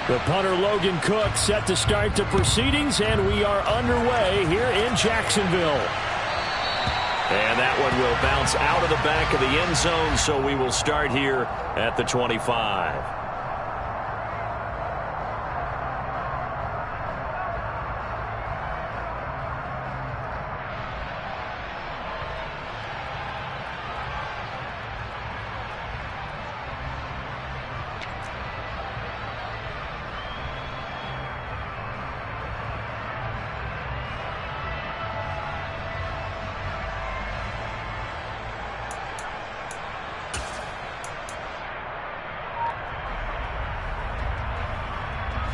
The punter Logan Cook set to start the proceedings, and we are underway here in Jacksonville. And that one will bounce out of the back of the end zone, so we will start here at the 25.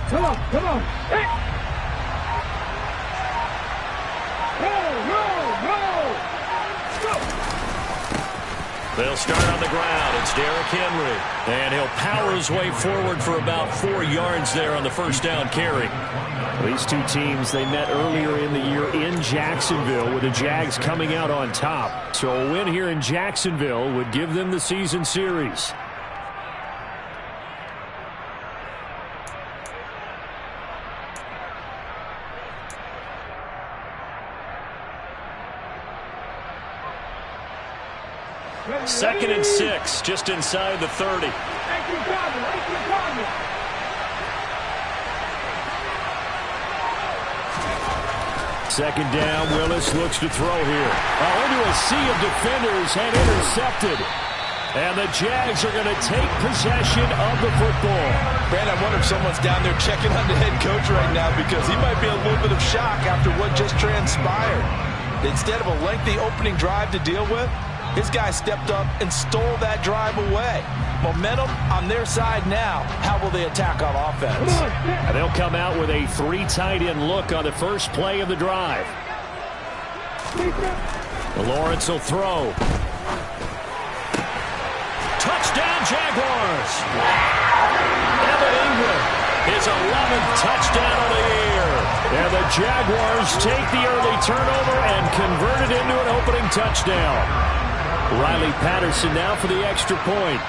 Come on. Hey. Go. They'll start on the ground. It's Derrick Henry. And he'll power his way forward for about 4 yards there on the first down carry. These two teams, they met earlier in the year in Jacksonville with the Jags coming out on top. So a win here in Jacksonville would give them the season series. Second and 6, just inside the 30. Second down, Willis looks to throw here. Into a sea of defenders and intercepted. And the Jags are going to take possession of the football. Man, I wonder if someone's down there checking on the head coach right now, because he might be a little bit of shock after what just transpired. Instead of a lengthy opening drive to deal with, his guy stepped up and stole that drive away. Momentum on their side now. How will they attack on offense? And they'll come out with a 3 tight end look on the first play of the drive. Lawrence will throw. Touchdown, Jaguars! Evan Ingram, his 11th touchdown of the year. And the Jaguars take the early turnover and convert it into an opening touchdown. Riley Patterson now for the extra point.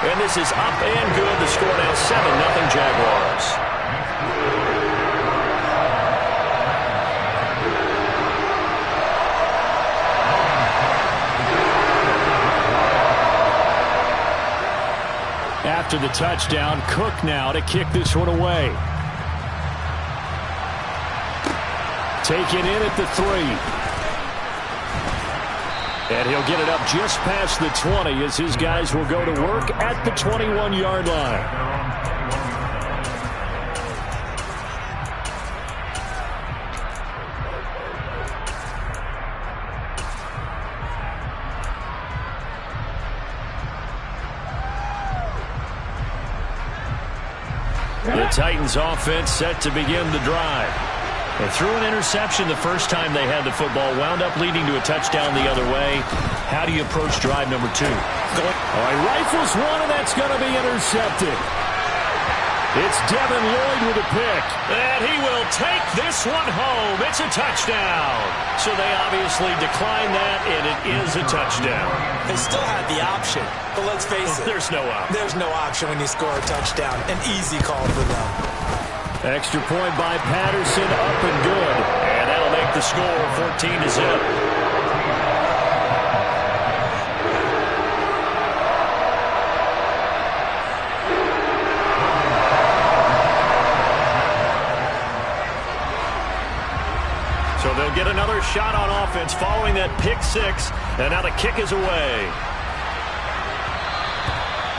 And this is up and good. The score now 7-0 Jaguars. After the touchdown, Cook now to kick this one away. Taken in at the 3. And he'll get it up just past the 20 as his guys will go to work at the 21-yard line. The Titans offense set to begin the drive. They threw an interception the first time they had the football, wound up leading to a touchdown the other way. How do you approach drive number 2? All right, rifles one, and that's going to be intercepted. It's Devin Lloyd with a pick. And he will take this one home. It's a touchdown. So they obviously declined that, and it is a touchdown. They still had the option, but let's face it. There's no option. There's no option when you score a touchdown. An easy call for them. Extra point by Patterson, up and good. And that'll make the score 14-0. So they'll get another shot on offense following that pick 6. And now the kick is away.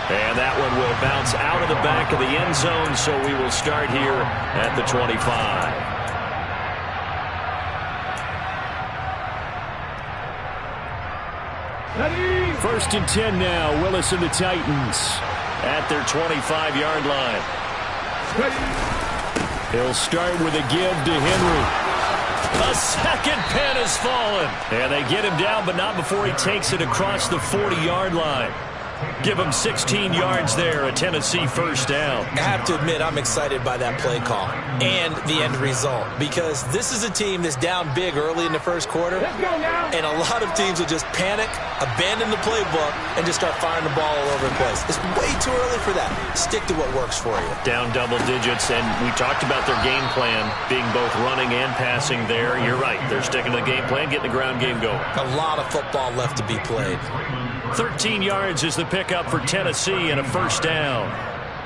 And that one will bounce out of the back of the end zone, so we will start here at the 25. First and 10 now. Willis and the Titans at their 25-yard line. He'll start with a give to Henry. A second pin has fallen. And they get him down, but not before he takes it across the 40-yard line. Give them 16 yards there, a Tennessee first down. I have to admit, I'm excited by that play call and the end result, because this is a team that's down big early in the first quarter, and a lot of teams will just panic, abandon the playbook, and just start firing the ball all over the place. It's way too early for that. Stick to what works for you. Down double digits, and we talked about their game plan being both running and passing there. You're right. They're sticking to the game plan, getting the ground game going. A lot of football left to be played. 13 yards is the pickup for Tennessee and a first down.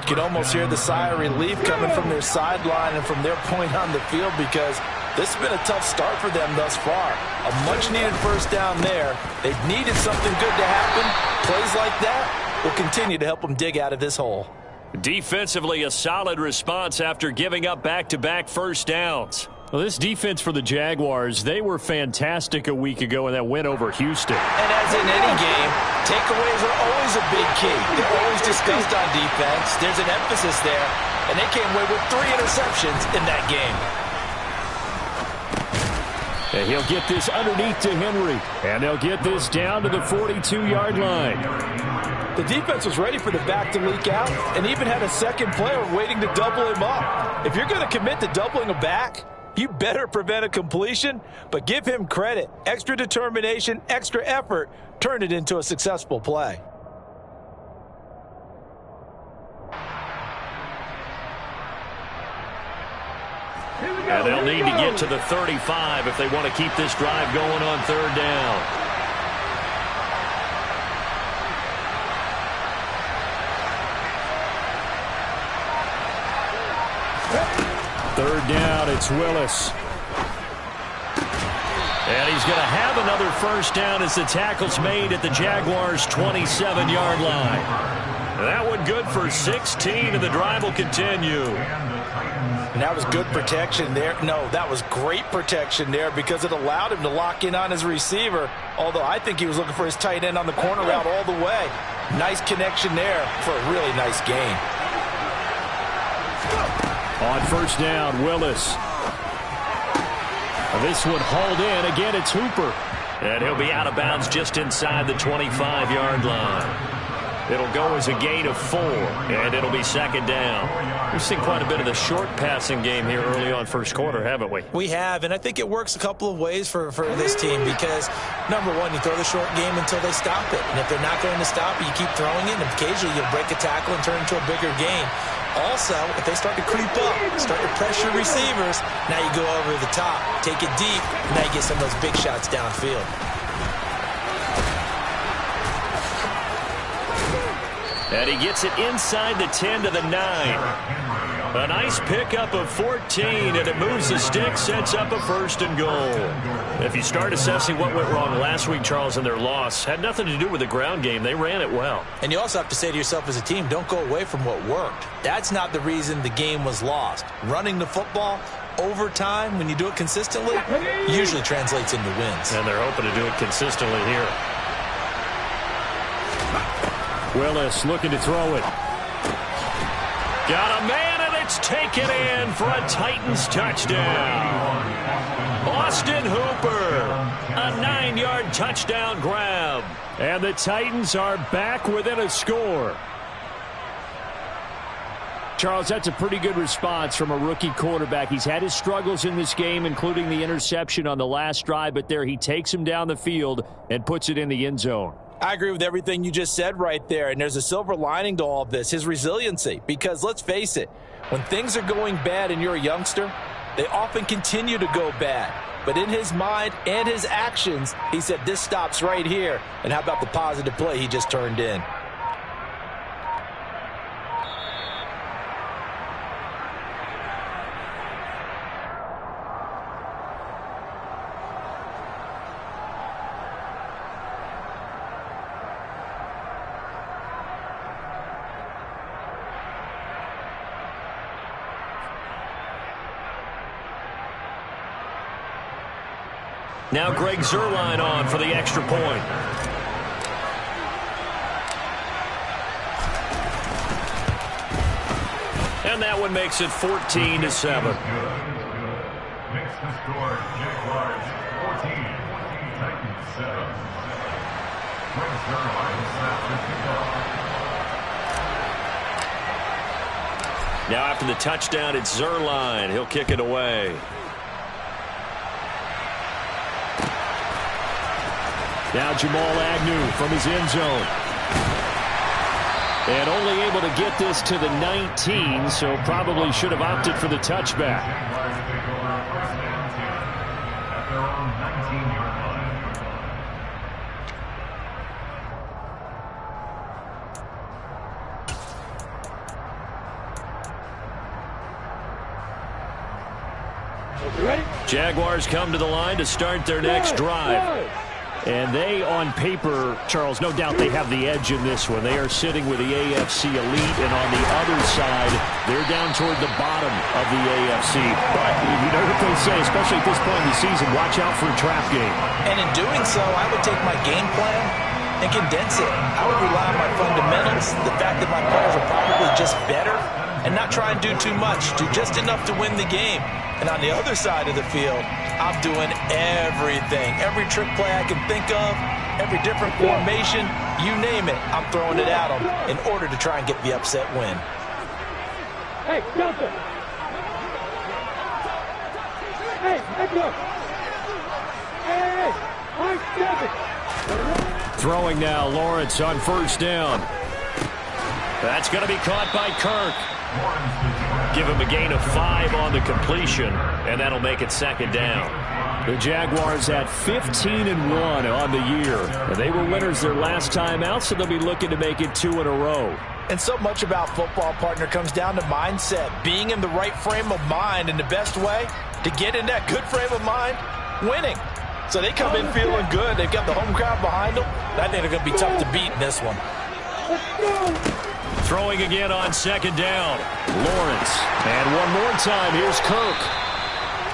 You can almost hear the sigh of relief coming from their sideline and from their point on the field, because this has been a tough start for them thus far. A much-needed first down there. They've needed something good to happen. Plays like that will continue to help them dig out of this hole. Defensively, a solid response after giving up back-to-back first downs. Well, this defense for the Jaguars, they were fantastic a week ago in that win over Houston. And as in any game, takeaways are always a big key. They're always discussed on defense. There's an emphasis there, and they came away with 3 interceptions in that game. And he'll get this underneath to Henry, and they'll get this down to the 42-yard line. The defense was ready for the back to leak out and even had a second player waiting to double him up. If you're going to commit to doubling a back, you better prevent a completion, but give him credit. Extra determination, extra effort, turn it into a successful play. And they'll need to get to the 35 if they want to keep this drive going on third down. Third down, it's Willis. And he's going to have another first down as the tackle's made at the Jaguars' 27-yard line. That one good for 16, and the drive will continue. And that was good protection there. No, that was great protection there, because it allowed him to lock in on his receiver, although I think he was looking for his tight end on the corner route all the way. Nice connection there for a really nice gain. On first down, Willis. This one hauled in. Again, it's Hooper. And he'll be out of bounds just inside the 25-yard line. It'll go as a gain of 4, and it'll be second down. We've seen quite a bit of the short passing game here early on first quarter, haven't we? We have, and I think it works a couple of ways for this team, because, number one, you throw the short game until they stop it. And if they're not going to stop it, you keep throwing it, and occasionally you'll break a tackle and turn it into a bigger gain. Also, if they start to creep up, start to pressure receivers, now you go over the top, take it deep, and now you get some of those big shots downfield. And he gets it inside the 10 to the 9. A nice pickup of 14, and it moves the stick, sets up a first and goal. If you start assessing what went wrong last week, Charles, in their loss, had nothing to do with the ground game. They ran it well. And you also have to say to yourself as a team, don't go away from what worked. That's not the reason the game was lost. Running the football over time, when you do it consistently, usually translates into wins. And they're hoping to do it consistently here. Willis looking to throw it. Got a man, and it's taken in for a Titans touchdown. Austin Hooper, a 9-yard touchdown grab. And the Titans are back within a score. Charles, that's a pretty good response from a rookie quarterback. He's had his struggles in this game, including the interception on the last drive, but there he takes him down the field and puts it in the end zone. I agree with everything you just said right there, and there's a silver lining to all of this, his resiliency. Because let's face it, when things are going bad and you're a youngster, they often continue to go bad. But in his mind and his actions, he said, this stops right here. And how about the positive play he just turned in? Now Greg Zuerlein on for the extra point. And that one makes it 14-7. Makes the score Jaguars 14, Titans 7. Now after the touchdown, it's Zuerlein. He'll kick it away. Now Jamal Agnew from his end zone. And only able to get this to the 19, so probably should have opted for the touchback. Jaguars come to the line to start their next drive. And they, on paper, Charles, no doubt they have the edge in this one. They are sitting with the AFC elite, and on the other side, they're down toward the bottom of the AFC. But you know what they say, especially at this point in the season, watch out for a trap game. And in doing so, I would take my game plan and condense it. I would rely on my fundamentals, the fact that my players are probably just better, and not try and do too much, do just enough to win the game. And on the other side of the field, I'm doing everything. Every trick play I can think of, every different formation, you name it, I'm throwing it at them in order to try and get the upset win. Hey, Delta! Hey, let's go! Hey, I'm 7! Throwing now, Lawrence on first down. That's going to be caught by Kirk. Give him a gain of 5 on the completion, and that'll make it second down. The Jaguars at 15-1 on the year. And they were winners their last time out, so they'll be looking to make it 2 in a row. And so much about football, partner, comes down to mindset. Being in the right frame of mind, and the best way to get in that good frame of mind, winning. So they come in feeling good. They've got the home crowd behind them. I think they're going to be tough to beat in this one. Throwing again on second down. Lawrence. And one more time, here's Kirk.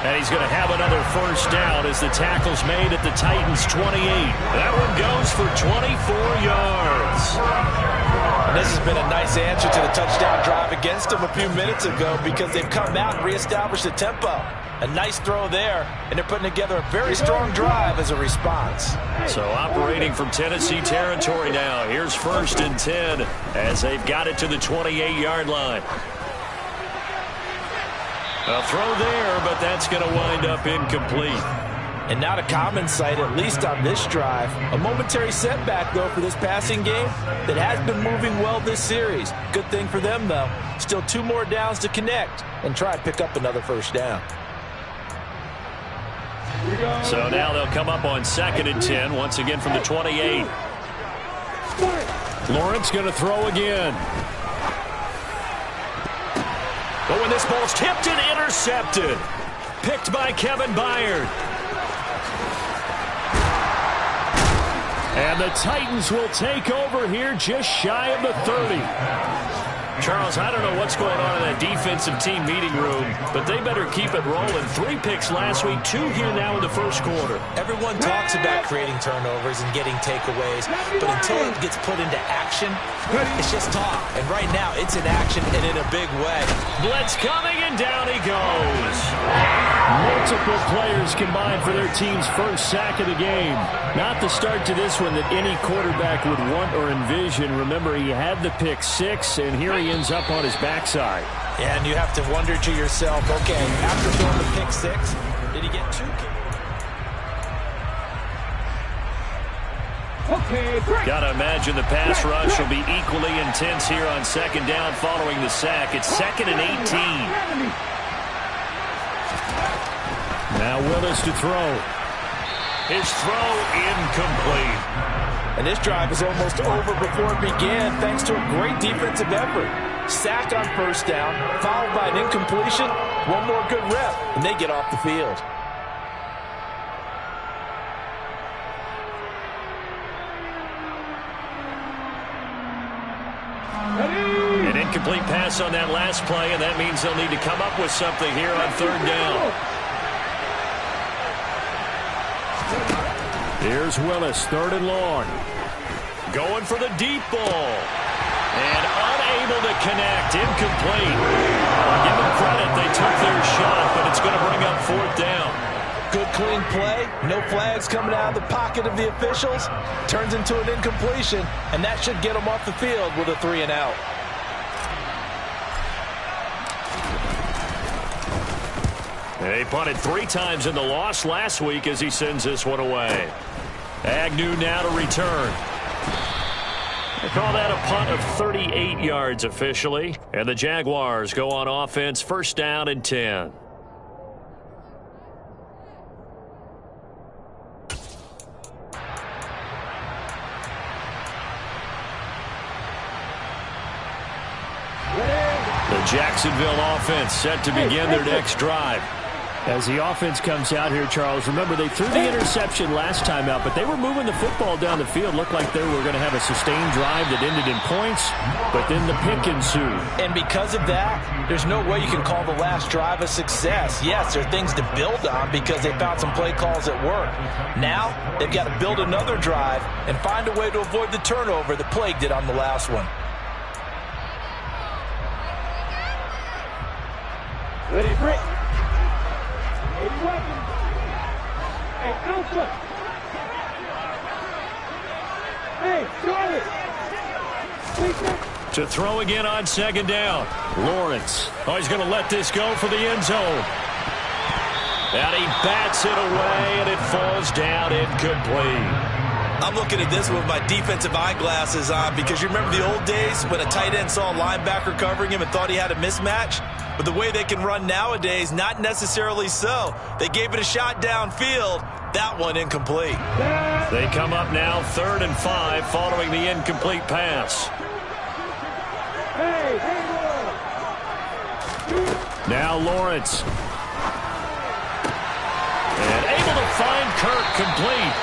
And he's going to have another first down as the tackle's made at the Titans' 28. That one goes for 24 yards. And this has been a nice answer to the touchdown drive against them a few minutes ago because they've come out and reestablished the tempo. A nice throw there, and they're putting together a very strong drive as a response. So operating from Tennessee territory now. Here's 1st and 10 as they've got it to the 28-yard line. A throw there, but that's going to wind up incomplete. And not a common sight, at least on this drive. A momentary setback, though, for this passing game that has been moving well this series. Good thing for them, though. Still 2 more downs to connect and try and pick up another first down. So now they'll come up on 2nd and 10, once again from the 28. Lawrence going to throw again. But when this ball's tipped and intercepted, picked by Kevin Byard. And the Titans will take over here just shy of the 30. Charles, I don't know what's going on in that defensive team meeting room, but they better keep it rolling. 3 picks last week, 2 here now in the first quarter. Everyone talks about creating turnovers and getting takeaways, but until it gets put into action, it's just talk. And right now, it's in action and in a big way. Blitz coming, and down he goes. Multiple players combined for their team's first sack of the game. Not the start to this one that any quarterback would want or envision. Remember, he had the pick 6, and here he ends up on his backside. Yeah, and you have to wonder to yourself, okay, after throwing the pick 6, did he get 2 kicks? Okay, break. Got to imagine the pass rush will be equally intense here on 2nd down following the sack. It's 2nd and 18. Now Willis to throw. His throw incomplete. And this drive is almost over before it began thanks to a great defensive effort. Sack on first down, followed by an incompletion. One more good rep, and they get off the field. An incomplete pass on that last play, and that means they'll need to come up with something here on 3rd down. Here's Willis, 3rd and long. Going for the deep ball. And unable to connect. Incomplete. I'll give them credit. They took their shot, but it's going to bring up 4th down. Good, clean play. No flags coming out of the pocket of the officials. Turns into an incompletion, and that should get him off the field with a 3 and out. He punted 3 times in the loss last week as he sends this one away. Agnew now to return. They call that a punt of 38 yards officially. And the Jaguars go on offense, first down and 10. The Jacksonville offense set to begin their next drive. As the offense comes out here, Charles, remember they threw the interception last time out, but they were moving the football down the field. Looked like they were going to have a sustained drive that ended in points, but then the pick ensued. And because of that, there's no way you can call the last drive a success. Yes, there are things to build on because they found some play calls at work. Now, they've got to build another drive and find a way to avoid the turnover that plagued it on the last one. Ready, break. Hey, Alpha. Hey, Charlie. To throw again on second down. Lawrence. Oh, he's going to let this go for the end zone. And he bats it away, and it falls down incomplete. I'm looking at this with my defensive eyeglasses on because you remember the old days when a tight end saw a linebacker covering him and thought he had a mismatch? But the way they can run nowadays, not necessarily so. They gave it a shot downfield. That one incomplete. They come up now 3rd and 5 following the incomplete pass. Now Lawrence. And able to find Kirk complete.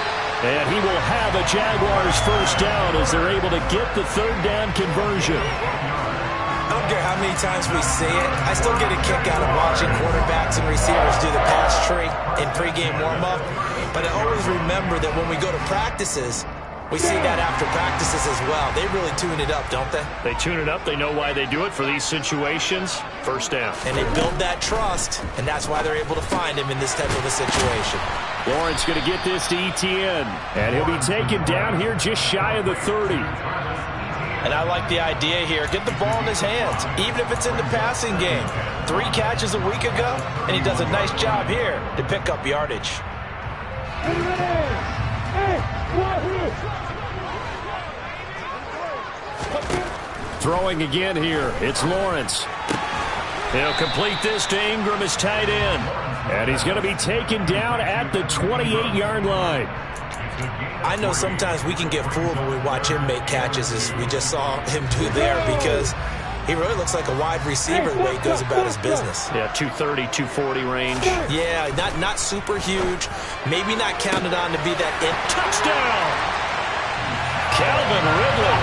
And he will have a Jaguars first down as they're able to get the 3rd down conversion. I don't care how many times we say it, I still get a kick out of watching quarterbacks and receivers do the pass tree in pregame warm-up. But I always remember that when we go to practices, we see that after practices as well. They really tune it up, don't they? They tune it up. They know why they do it for these situations. First down. And they build that trust, and that's why they're able to find him in this type of a situation. Lawrence going to get this to Etienne. And he'll be taken down here just shy of the 30. And I like the idea here. Get the ball in his hands, even if it's in the passing game. 3 catches a week ago, and he does a nice job here to pick up yardage. Throwing again here. It's Lawrence. He'll complete this to Ingram as tight end. And he's going to be taken down at the 28-yard line. I know sometimes we can get fooled when we watch him make catches, as we just saw him do there, because he really looks like a wide receiver the way he goes about his business. Yeah, 230, 240 range. Yeah, not super huge. Maybe not counted on to be that touchdown! Calvin Ridley,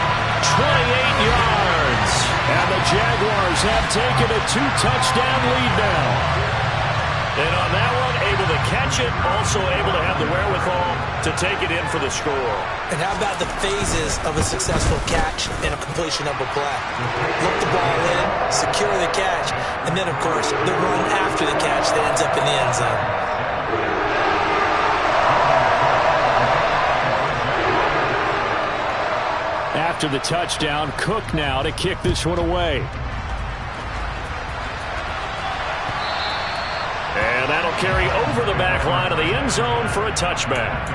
28 yards. And the Jaguars have taken a 2-touchdown lead now. And on that one, able to catch it, also able to have the wherewithal to take it in for the score. And how about the phases of a successful catch and a completion of a play? Look the ball in, secure the catch, and then, of course, the run after the catch that ends up in the end zone. After the touchdown, Cook now to kick this one away. And that'll carry over the back line of the end zone for a touchback.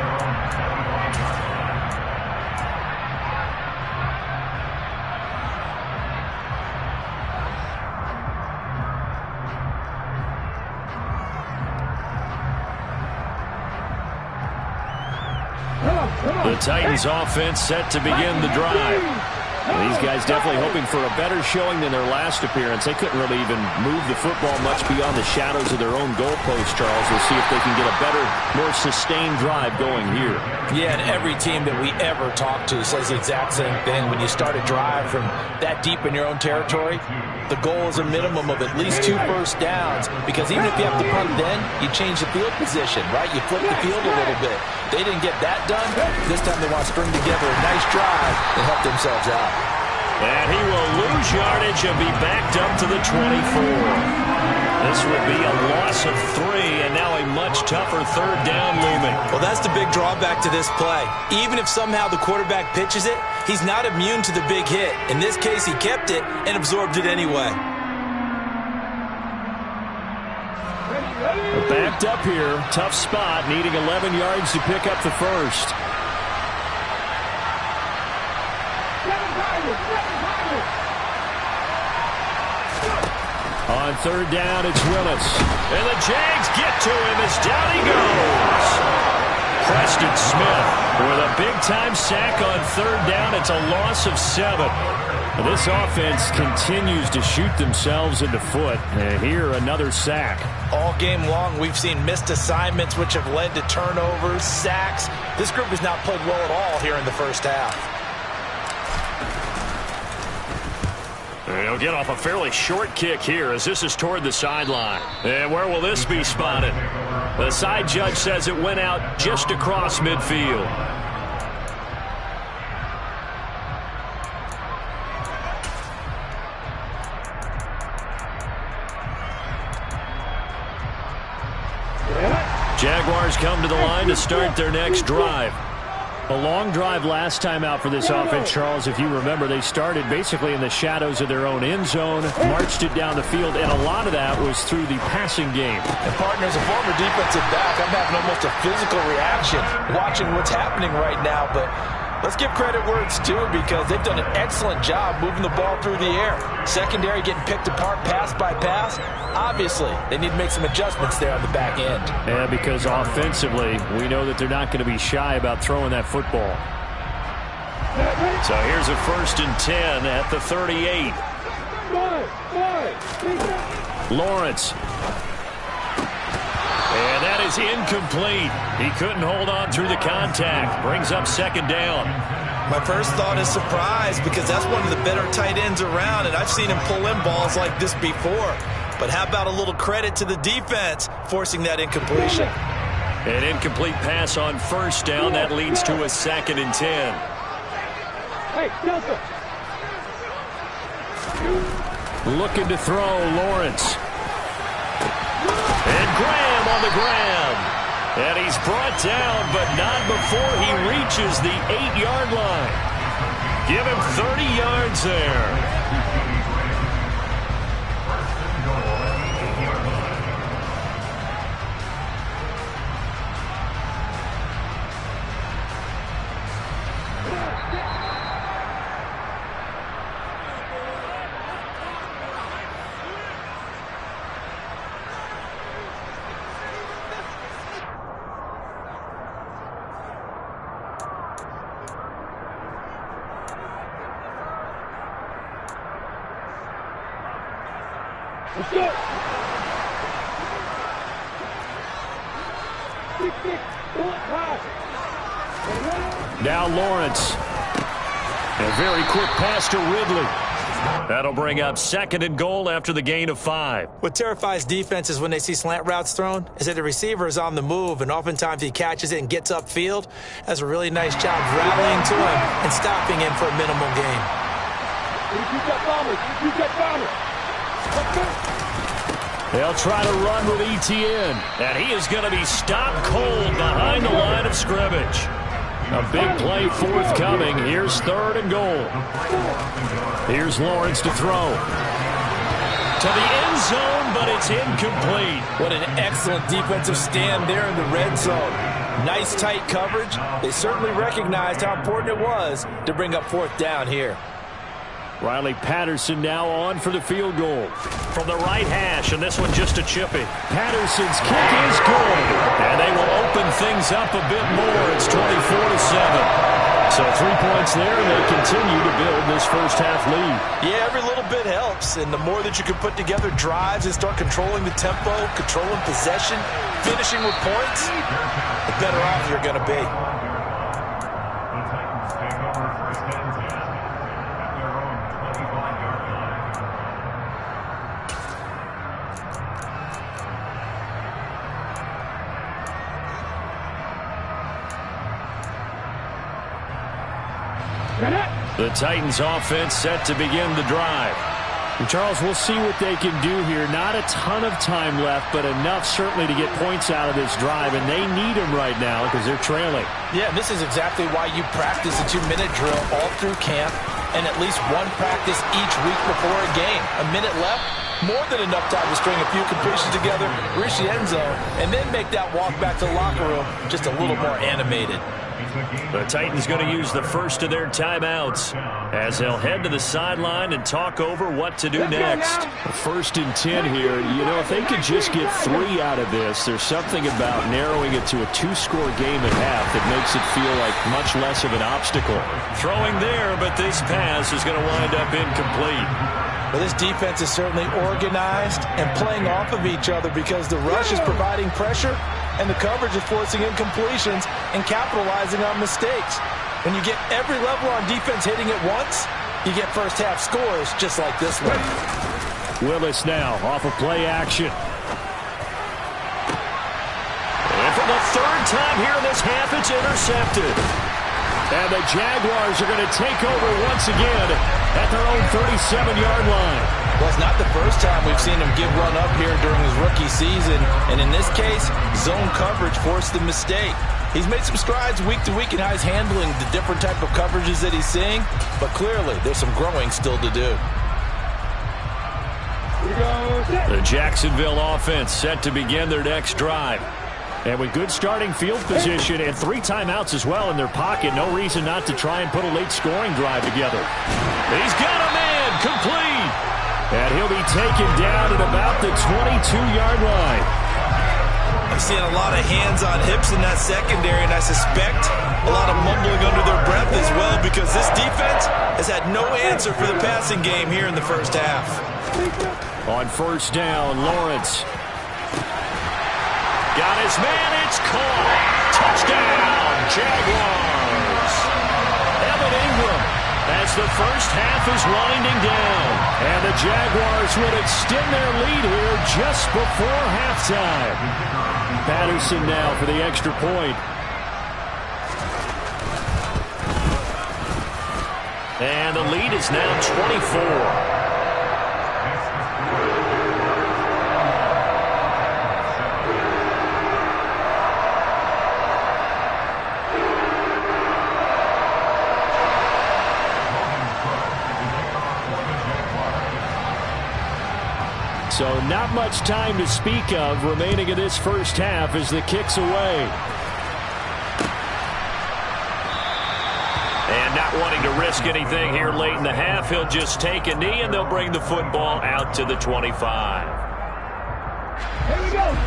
The Titans offense set to begin the drive. These guys definitely hoping for a better showing than their last appearance. They couldn't really even move the football much beyond the shadows of their own goalpost, Charles. We'll see if they can get a better, more sustained drive going here. Yeah, and every team that we ever talk to says the exact same thing. When you start a drive from that deep in your own territory, the goal is a minimum of at least 2 first downs, because even if you have to punt then, you change the field position, right? You flip the field a little bit. They didn't get that done. This time they want to string together a nice drive and help themselves out. And he will lose yardage and be backed up to the 24. This would be a loss of 3, and now a much tougher third down looming. Well, that's the big drawback to this play. Even if somehow the quarterback pitches it, he's not immune to the big hit. In this case, he kept it and absorbed it anyway. Backed up here. Tough spot, needing 11 yards to pick up the first. On third down, it's Willis. And the Jags get to him as down he goes. Preston Smith with a big-time sack on third down. It's a loss of 7. This offense continues to shoot themselves in the foot. And here, another sack. All game long, we've seen missed assignments, which have led to turnovers, sacks. This group has not played well at all here in the first half. He'll get off a fairly short kick here as this is toward the sideline. And where will this be spotted? The side judge says it went out just across midfield. Jaguars come to the line to start their next drive. A long drive last time out for this offense, Charles. If you remember, they started basically in the shadows of their own end zone, marched it down the field, and a lot of that was through the passing game. And partner, as a former defensive back, I'm having almost a physical reaction watching what's happening right now. But let's give credit where it's due, because they've done an excellent job moving the ball through the air. Secondary getting picked apart pass by pass. Obviously, they need to make some adjustments there on the back end. Yeah, because offensively, we know that they're not going to be shy about throwing that football. So here's a 1st and 10 at the 38. Lawrence. And that is incomplete. He couldn't hold on through the contact. Brings up 2nd down. My first thought is surprise, because that's one of the better tight ends around, and I've seen him pull in balls like this before. But how about a little credit to the defense forcing that incompletion? An incomplete pass on 1st down. That leads to a 2nd and 10. Hey, Delta. Looking to throw, Lawrence. And Graham on the ground. And he's brought down, but not before he reaches the 8-yard line. Give him 30 yards there. Let's go. Now Lawrence. A very quick pass to Ridley. That'll bring up 2nd and goal after the gain of 5. What terrifies defenses when they see slant routes thrown is that the receiver is on the move, and oftentimes he catches it and gets upfield. Does a really nice job rallying to him and stopping him for a minimal gain. They'll try to run with Etienne, and he is going to be stopped cold behind the line of scrimmage. A big play forthcoming. Here's 3rd and goal. Here's Lawrence to throw. To the end zone, but it's incomplete. What an excellent defensive stand there in the red zone. Nice tight coverage. They certainly recognized how important it was to bring up 4th down here. Riley Patterson now on for the field goal. From the right hash, and this one just a chippy. Patterson's kick is good. And they will open things up a bit more. It's 24-7. So 3 points there, and they continue to build this first half lead. Yeah, every little bit helps. And the more that you can put together drives and start controlling the tempo, controlling possession, finishing with points, the better off you're going to be. The Titans offense set to begin the drive. And Charles, we'll see what they can do here. Not a ton of time left, but enough certainly to get points out of this drive, and they need them right now because they're trailing. Yeah, this is exactly why you practice a 2-minute drill all through camp and at least one practice each week before a game. A minute left, more than enough time to string a few completions together, reach the end zone, and then make that walk back to the locker room just a little more animated. The Titans going to use the first of their timeouts as they'll head to the sideline and talk over what to do next. 1st and 10 here. You know, if they could just get 3 out of this, there's something about narrowing it to a 2-score game at half that makes it feel like much less of an obstacle. Throwing there, but this pass is going to wind up incomplete. Well, this defense is certainly organized and playing off of each other because the rush is providing pressure and the coverage is forcing incompletions and capitalizing on mistakes. When you get every level on defense hitting at once, you get first half scores just like this one. Willis now off of play action. And for the 3rd time here in this half, it's intercepted. And the Jaguars are going to take over once again at their own 37-yard line. Well, it's not the first time we've seen him give run up here during his rookie season. And in this case, zone coverage forced the mistake. He's made some strides week to week in how he's handling the different type of coverages that he's seeing. But clearly, there's some growing still to do. The Jacksonville offense set to begin their next drive. And with good starting field position and 3 timeouts as well in their pocket, no reason not to try and put a late scoring drive together. He's got a man complete. And he'll be taken down at about the 22-yard line. I'm seeing a lot of hands on hips in that secondary, and I suspect a lot of mumbling under their breath as well because this defense has had no answer for the passing game here in the first half. On 1st down, Lawrence. Got his man, it's caught. Touchdown, Jaguars. Evan Ingram as the first half is winding down. And the Jaguars would extend their lead here just before halftime. Patterson now for the extra point. And the lead is now 24. So not much time to speak of remaining in this first half as the kick's away. And not wanting to risk anything here late in the half, he'll just take a knee and they'll bring the football out to the 25.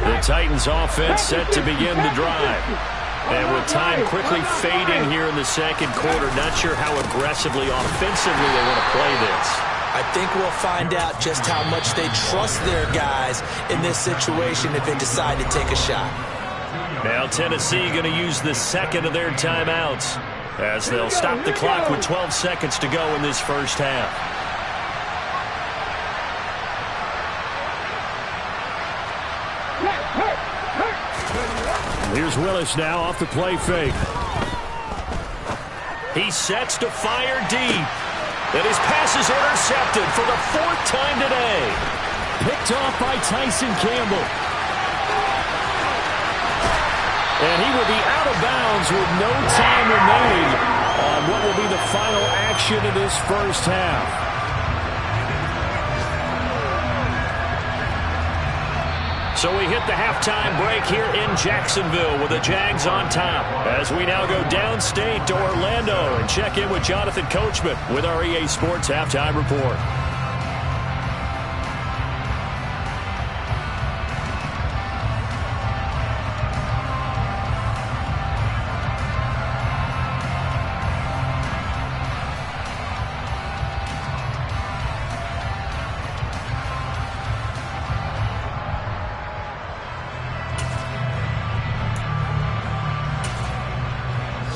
The Titans offense set to begin the drive. And with time quickly fading here in the second quarter, not sure how aggressively, offensively they want to play this. I think we'll find out just how much they trust their guys in this situation if they decide to take a shot. Now Tennessee going to use the second of their timeouts as they'll stop the clock with 12 seconds to go in this first half. Here's Willis now off the play fake. He sets to fire deep. And his pass is intercepted for the 4th time today. Picked off by Tyson Campbell. And he will be out of bounds with no time remaining on what will be the final action of this first half. So we hit the halftime break here in Jacksonville with the Jags on top as we now go downstate to Orlando and check in with Jonathan Coachman with our EA Sports Halftime Report.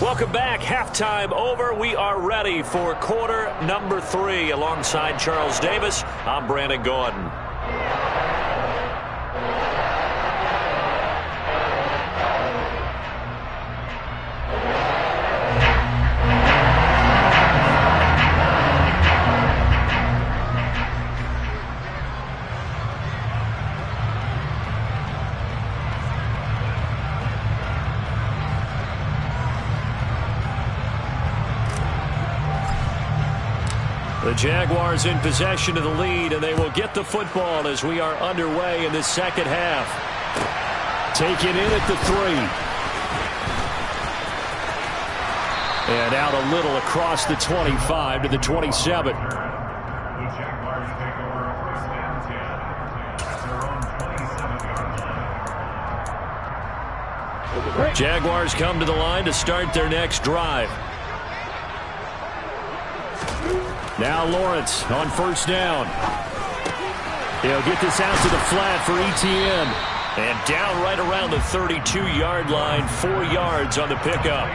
Welcome back. Halftime over. We are ready for quarter number 3. Alongside Charles Davis, I'm Brandon Gordon. The Jaguars in possession of the lead, and they will get the football as we are underway in the second half. Taken in at the 3. And out a little across the 25 to the 27. Jaguars come to the line to start their next drive. Now Lawrence on first down. He'll get this out to the flat for Etienne. And down right around the 32-yard line, 4 yards on the pickup.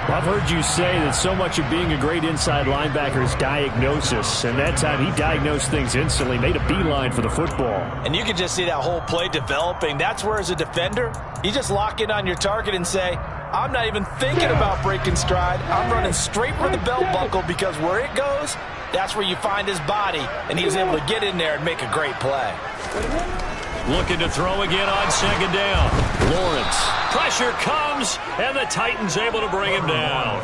I've heard you say that so much of being a great inside linebacker is diagnosis. And that time he diagnosed things instantly, made a beeline for the football. And you can just see that whole play developing. That's where, as a defender, you just lock in on your target and say, I'm not even thinking about breaking stride. I'm running straight for the belt buckle, because where it goes, that's where you find his body. And he was able to get in there and make a great play. Looking to throw again on second down. Lawrence. Pressure comes, and the Titans able to bring him down.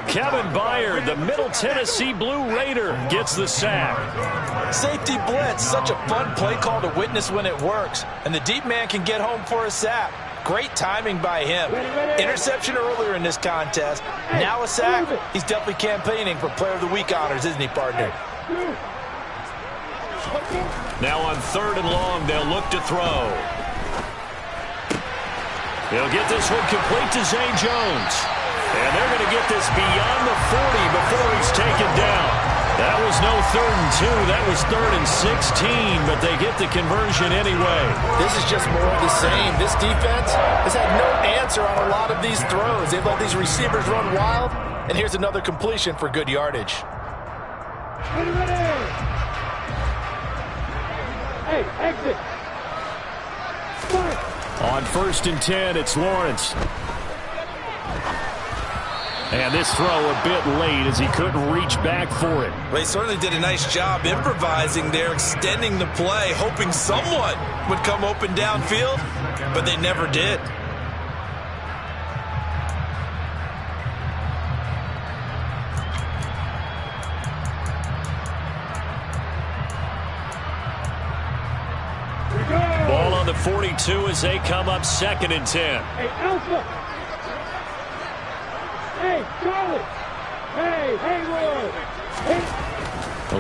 Kevin Byard, the Middle Tennessee Blue Raider, gets the sack. Safety blitz, such a fun play call to witness when it works. And the deep man can get home for a sack. Great timing by him. Interception earlier in this contest. Now a sack. He's definitely campaigning for Player of the Week honors, isn't he, partner? Now on 3rd and long, they'll look to throw. He'll get this one complete to Zay Jones. And they're going to get this beyond the 40 before he's taken down. That was no 3rd and 2. That was 3rd and 16, but they get the conversion anyway. This is just more of the same. This defense has had no answer on a lot of these throws. They've let these receivers run wild, and here's another completion for good yardage. Hey, exit. On 1st and 10, it's Lawrence. And this throw a bit late as he couldn't reach back for it. They certainly did a nice job improvising there, extending the play, hoping someone would come open downfield, but they never did. Ball on the 42 as they come up 2nd and 10. Hey, Alpha. Hey, Charlie. Hey, Hayward. Hey.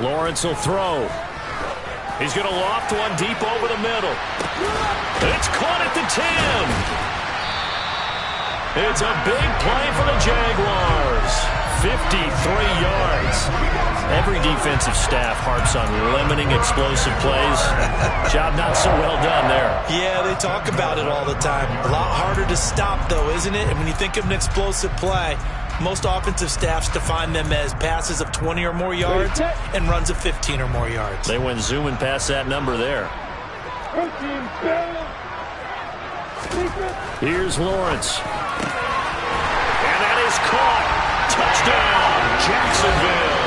Lawrence will throw. He's going to loft one deep over the middle. It's caught at the 10. It's a big play for the Jaguars. 53 yards. Every defensive staff harps on limiting explosive plays. Job not so well done there. Yeah, they talk about it all the time. A lot harder to stop, though, isn't it? And when you think of an explosive play, most offensive staffs define them as passes of 20 or more yards and runs of 15 or more yards. They went zooming past that number there. Here's Lawrence. And that is caught. Touchdown, Jacksonville.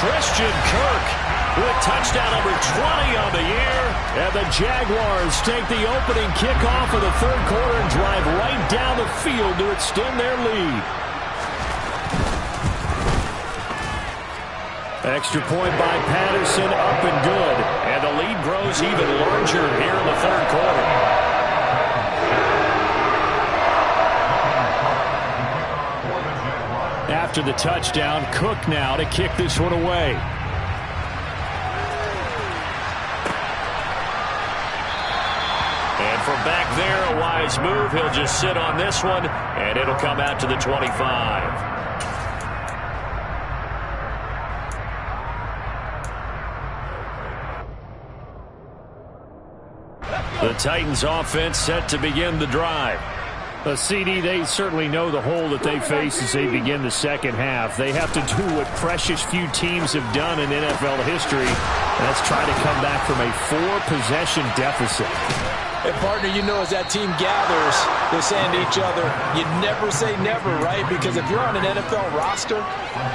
Christian Kirk with touchdown number 20 on the year. And the Jaguars take the opening kickoff of the 3rd quarter and drive right down the field to extend their lead. Extra point by Patterson, up and good. And the lead grows even larger here in the 3rd quarter. After the touchdown, Cook now to kick this one away. And from back there, a wise move. He'll just sit on this one, and it'll come out to the 25. The Titans offense set to begin the drive. CD, they certainly know the hole that they face as they begin the second half. They have to do what precious few teams have done in NFL history, and that's try to come back from a 4-possession deficit. And, partner, you know, as that team gathers, they're saying to each other, you never say never, right? Because if you're on an NFL roster,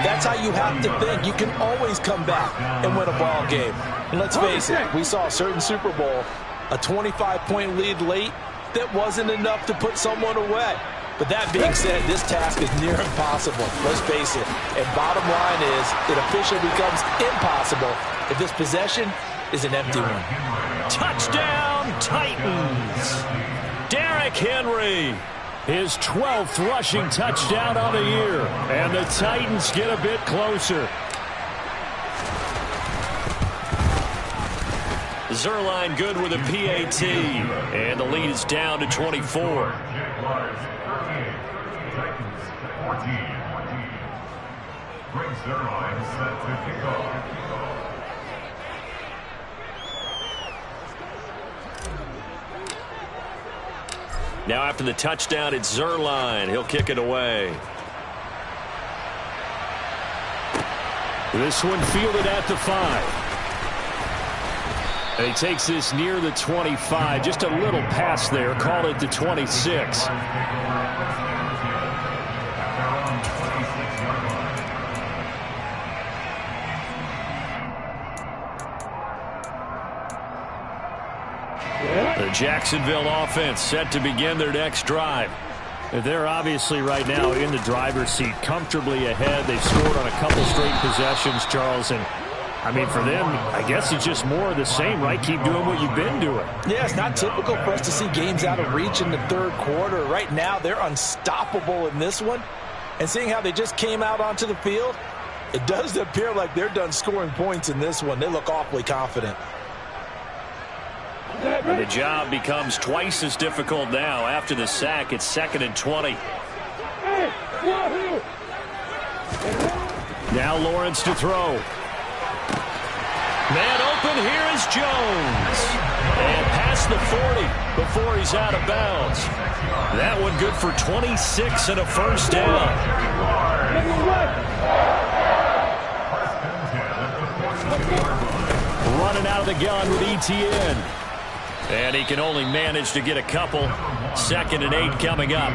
that's how you have to think. You can always come back and win a ball game. And let's face it, we saw a certain Super Bowl, a 25-point lead late, that wasn't enough to put someone away. But that being said, this task is near impossible. Let's face it. And bottom line is, it officially becomes impossible if this possession is an empty one. Touchdown, Titans! Derrick Henry, his 12th rushing touchdown on the year. And the Titans get a bit closer. Zuerlein good with a PAT. And the lead is down to 24. Now after the touchdown, it's Zuerlein. He'll kick it away. This one fielded at the 5. And he takes this near the 25. Just a little pass there. Call it the 26. The Jacksonville offense set to begin their next drive. They're obviously right now in the driver's seat, comfortably ahead. They've scored on a couple straight possessions, Charles, and I mean, for them, I guess it's just more of the same, right? Keep doing what you've been doing. Yeah, it's not typical for us to see games out of reach in the third quarter. Right now, they're unstoppable in this one. And seeing how they just came out onto the field, it does appear like they're done scoring points in this one. They look awfully confident. And the job becomes twice as difficult now. After the sack, it's 2nd and 20. Now Lawrence to throw. Man open, here is Jones. And past the 40 before he's out of bounds. That one good for 26 and a first down. Running out of the gun with ETN. And he can only manage to get a couple. 2nd and 8 coming up.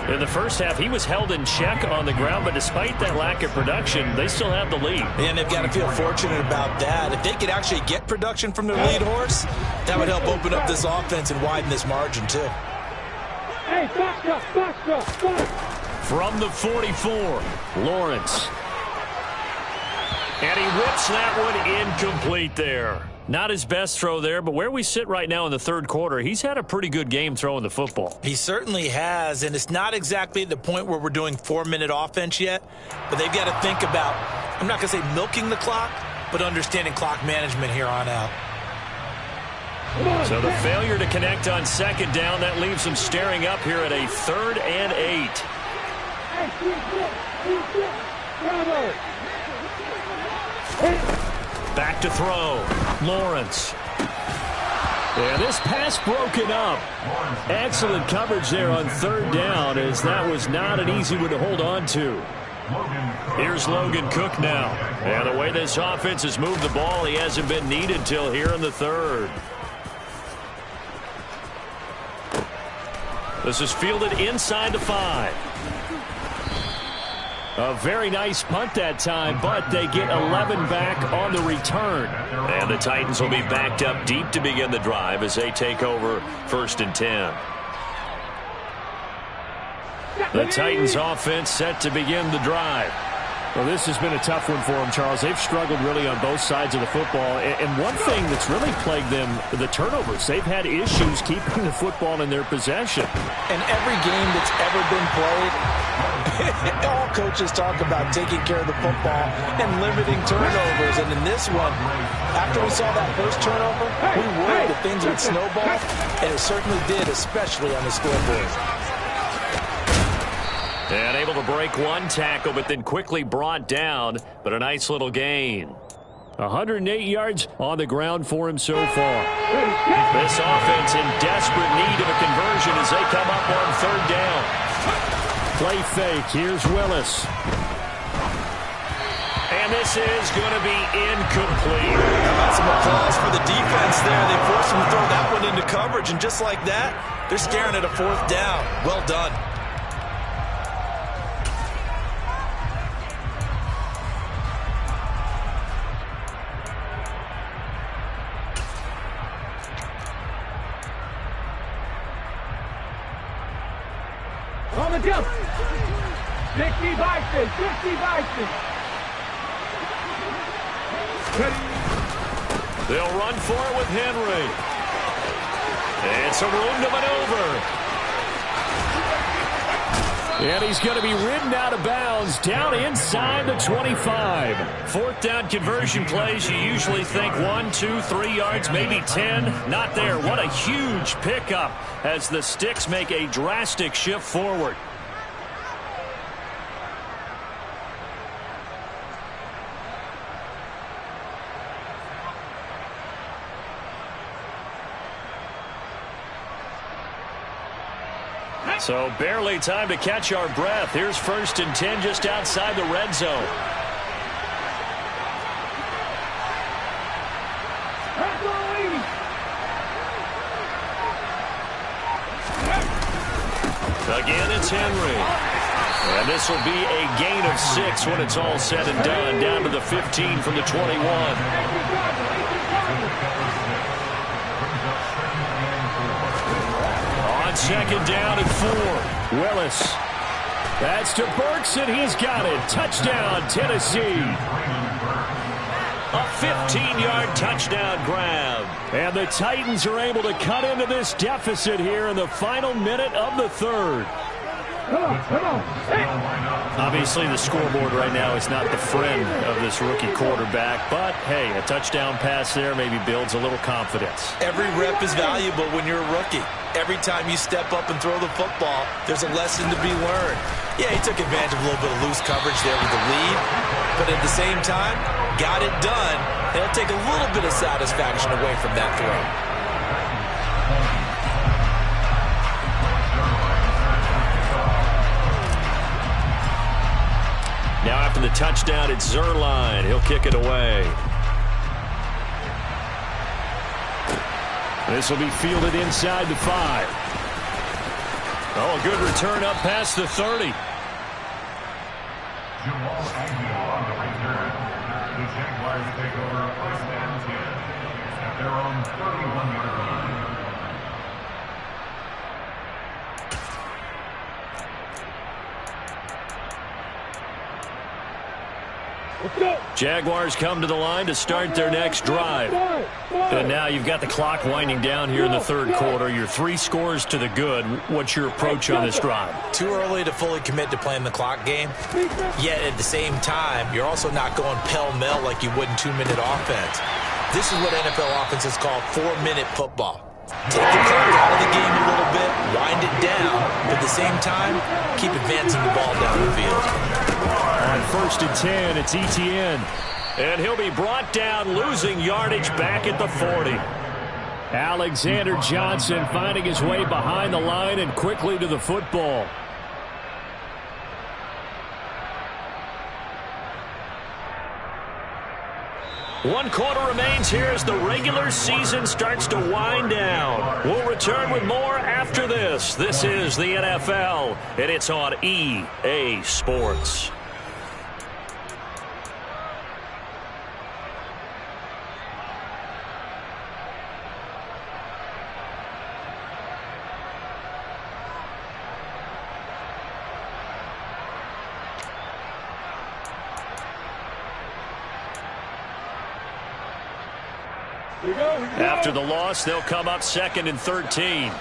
In the first half, he was held in check on the ground, but despite that lack of production, they still have the lead. And they've got to feel fortunate about that. If they could actually get production from their lead horse, that would help open up this offense and widen this margin, too. Hey, back up. From the 44, Lawrence. And he whips that one incomplete there. Not his best throw there, but where we sit right now in the third quarter, he's had a pretty good game throwing the football. He certainly has, and it's not exactly the point where we're doing 4-minute offense yet, but they've got to think about, I'm not going to say milking the clock, but understanding clock management here on out. So the failure to connect on 2nd down, that leaves them staring up here at a 3rd and 8. Back to throw. Lawrence. And this pass broken up. Excellent coverage there on 3rd down, as that was not an easy one to hold on to. Here's Logan Cook now. And the way this offense has moved the ball, he hasn't been needed till here in the 3rd. This is fielded inside the 5. A very nice punt that time, but they get 11 back on the return. And the Titans will be backed up deep to begin the drive as they take over 1st and 10. The Titans offense set to begin the drive. Well, this has been a tough one for them, Charles. They've struggled really on both sides of the football. And one thing that's really plagued them, the turnovers. They've had issues keeping the football in their possession. And every game that's ever been played, all coaches talk about taking care of the football and limiting turnovers. And in this one, after we saw that first turnover, we worried that things would snowball, and it certainly did, especially on the scoreboard. And able to break one tackle, but then quickly brought down. But a nice little gain. 108 yards on the ground for him so far. This offense in desperate need of a conversion as they come up on 3rd down. Play fake. Here's Willis. And this is going to be incomplete. How about some applause for the defense there? They forced him to throw that one into coverage, and just like that, they're staring at a 4th down. Well done. Jump, jump. 60 Bison, 60 Bison. They'll run for it with Henry. It's a room to maneuver. And he's going to be ridden out of bounds down inside the 25. Fourth down conversion plays, you usually think 1, 2, 3 yards, maybe 10. Not there. What a huge pickup as the Sticks make a drastic shift forward. So barely time to catch our breath. Here's 1st and 10 just outside the red zone. Again, it's Henry. And this will be a gain of 6 when it's all said and done. Down to the 15 from the 21. On 2nd down and 4. Willis. That's to Burks, and he's got it. Touchdown, Tennessee. A 15-yard touchdown grab. And the Titans are able to cut into this deficit here in the final minute of the 3rd. Come on, come on. Hey. Obviously, the scoreboard right now is not the friend of this rookie quarterback. But, hey, a touchdown pass there maybe builds a little confidence. Every rep is valuable when you're a rookie. Every time you step up and throw the football, there's a lesson to be learned. Yeah, he took advantage of a little bit of loose coverage there with the lead. But at the same time, got it done. He'll take a little bit of satisfaction away from that throw. Now after the touchdown, it's Zuerlein. He'll kick it away. This will be fielded inside the 5. Oh, a good return up past the 30. Jamal Agnew on the return. The Jaguars take over 1st and 10 at their own 31-yard line. Jaguars come to the line to start their next drive. And now you've got the clock winding down here in the 3rd quarter. You're 3 scores to the good. What's your approach on this drive? Too early to fully commit to playing the clock game. Yet at the same time, you're also not going pell-mell like you would in 2-minute offense. This is what NFL offenses call 4-minute football. Take the clock out of the game a little bit, wind it down, but at the same time, keep advancing the ball down the field. On 1st and 10, it's Etienne. And he'll be brought down, losing yardage back at the 40. Alexander Johnson finding his way behind the line and quickly to the football. One quarter remains here as the regular season starts to wind down. We'll return with more after this. This is the NFL, and it's on EA Sports. After the loss, they'll come up 2nd and 13.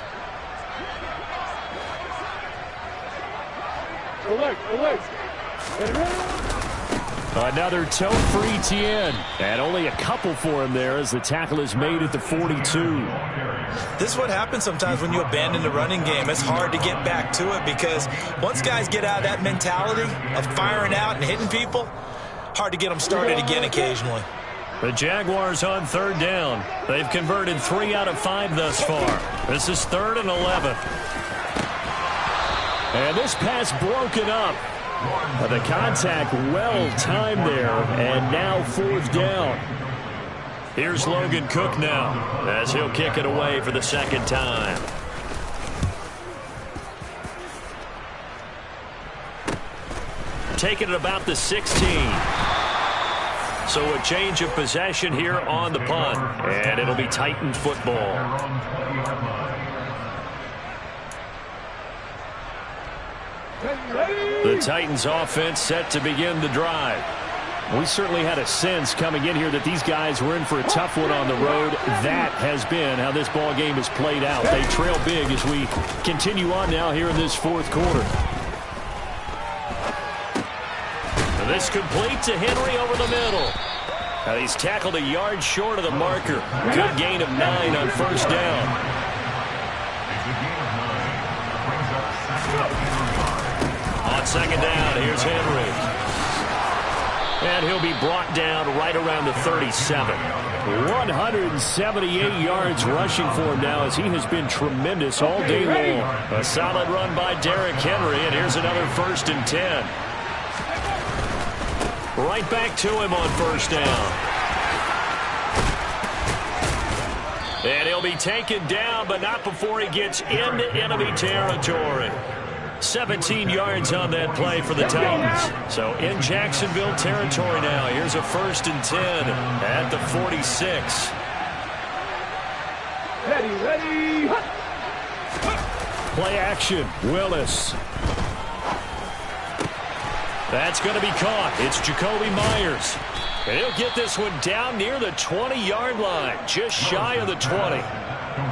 Another toe for Etienne. And only a couple for him there as the tackle is made at the 42. This is what happens sometimes when you abandon the running game. It's hard to get back to it because once guys get out of that mentality of firing out and hitting people, hard to get them started again occasionally. The Jaguars on 3rd down. They've converted 3 out of 5 thus far. This is 3rd and 11. And this pass broken up. The contact well timed there, and now 4th down. Here's Logan Cook now as he'll kick it away for the 2nd time. Taking it about the 16. So a change of possession here on the punt, and it'll be Titan football. The Titans offense set to begin the drive. We certainly had a sense coming in here that these guys were in for a tough one on the road. That has been how this ball game has played out. They trail big as we continue on now here in this fourth quarter. This complete to Henry over the middle. Now he's tackled a yard short of the marker. Good gain of 9 on first down. On second down, here's Henry. And he'll be brought down right around the 37. 178 yards rushing for him now as he has been tremendous all day long. A solid run by Derrick Henry, and here's another 1st and 10. Right back to him on first down. And he'll be taken down, but not before he gets into enemy territory. 17 yards on that play for the Titans. So in Jacksonville territory now. Here's a 1st and 10 at the 46. Ready. Play action. Willis. That's going to be caught. It's Jakobi Meyers. And he'll get this one down near the 20-yard line. Just shy of the 20.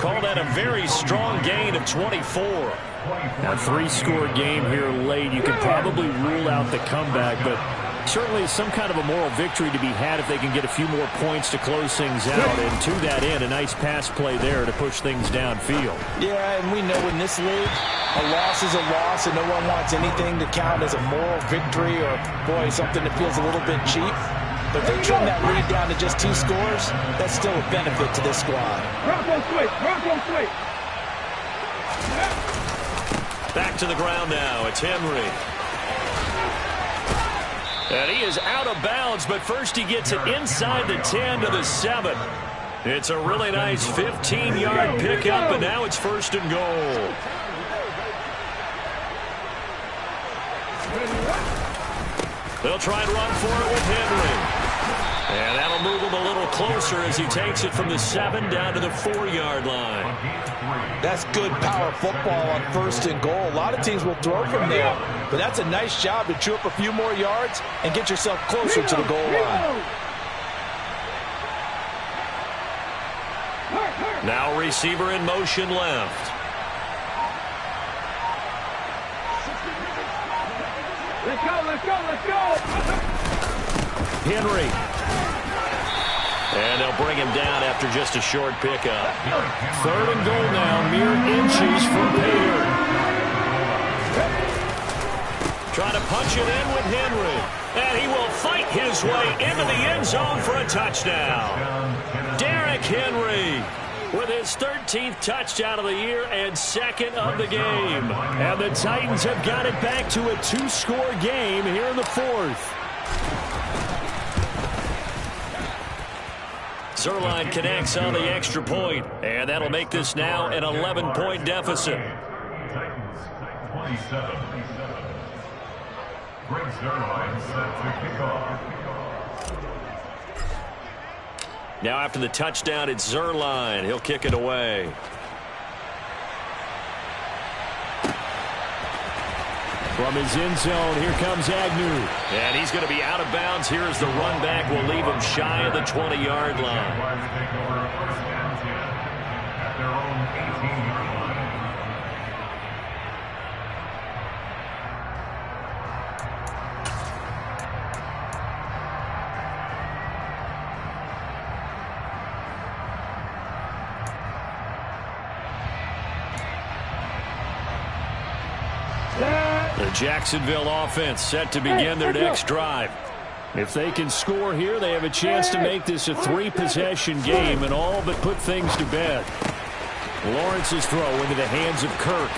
Call that a very strong gain of 24. Now, 3-score game here late. You can probably rule out the comeback, but certainly some kind of a moral victory to be had if they can get a few more points to close things out. And to that end, a nice pass play there to push things downfield. Yeah, and we know in this league, a loss is a loss, and no one wants anything to count as a moral victory or, boy, something that feels a little bit cheap. But if they trim that lead down to just 2 scores, that's still a benefit to this squad. Bronco switch. Back to the ground now. It's Henry. And he is out of bounds, but first he gets it inside the 10 to the 7. It's a really nice 15-yard pickup, and now it's 1st and goal. They'll try and run for it with Henry. And that'll move him a little closer as he takes it from the 7 down to the 4-yard line. That's good power football on 1st and goal. A lot of teams will throw from there, but that's a nice job to chew up a few more yards and get yourself closer to the goal line. Now receiver in motion left. Let's go. Henry. And they'll bring him down after just a short pickup. 3rd and goal now, mere inches from Pater. Trying to punch it in with Henry. And he will fight his way into the end zone for a touchdown. Derrick Henry with his 13th touchdown of the year and 2nd of the game. And the Titans have got it back to a 2-score game here in the 4th. Zuerlein connects on the extra point, and that'll make this now an 11-point deficit. Titans 27. Greg Zuerlein set to kick off. Now after the touchdown, it's Zuerlein. He'll kick it away. From his end zone, here comes Agnew. And he's going to be out of bounds here as the run back will leave him shy of the 20-yard line. Take over 1st and 10 at their own 18-yard line. The Jacksonville offense set to begin their next drive. If they can score here, they have a chance to make this a 3-possession game and all but put things to bed. Lawrence's throw into the hands of Kirk.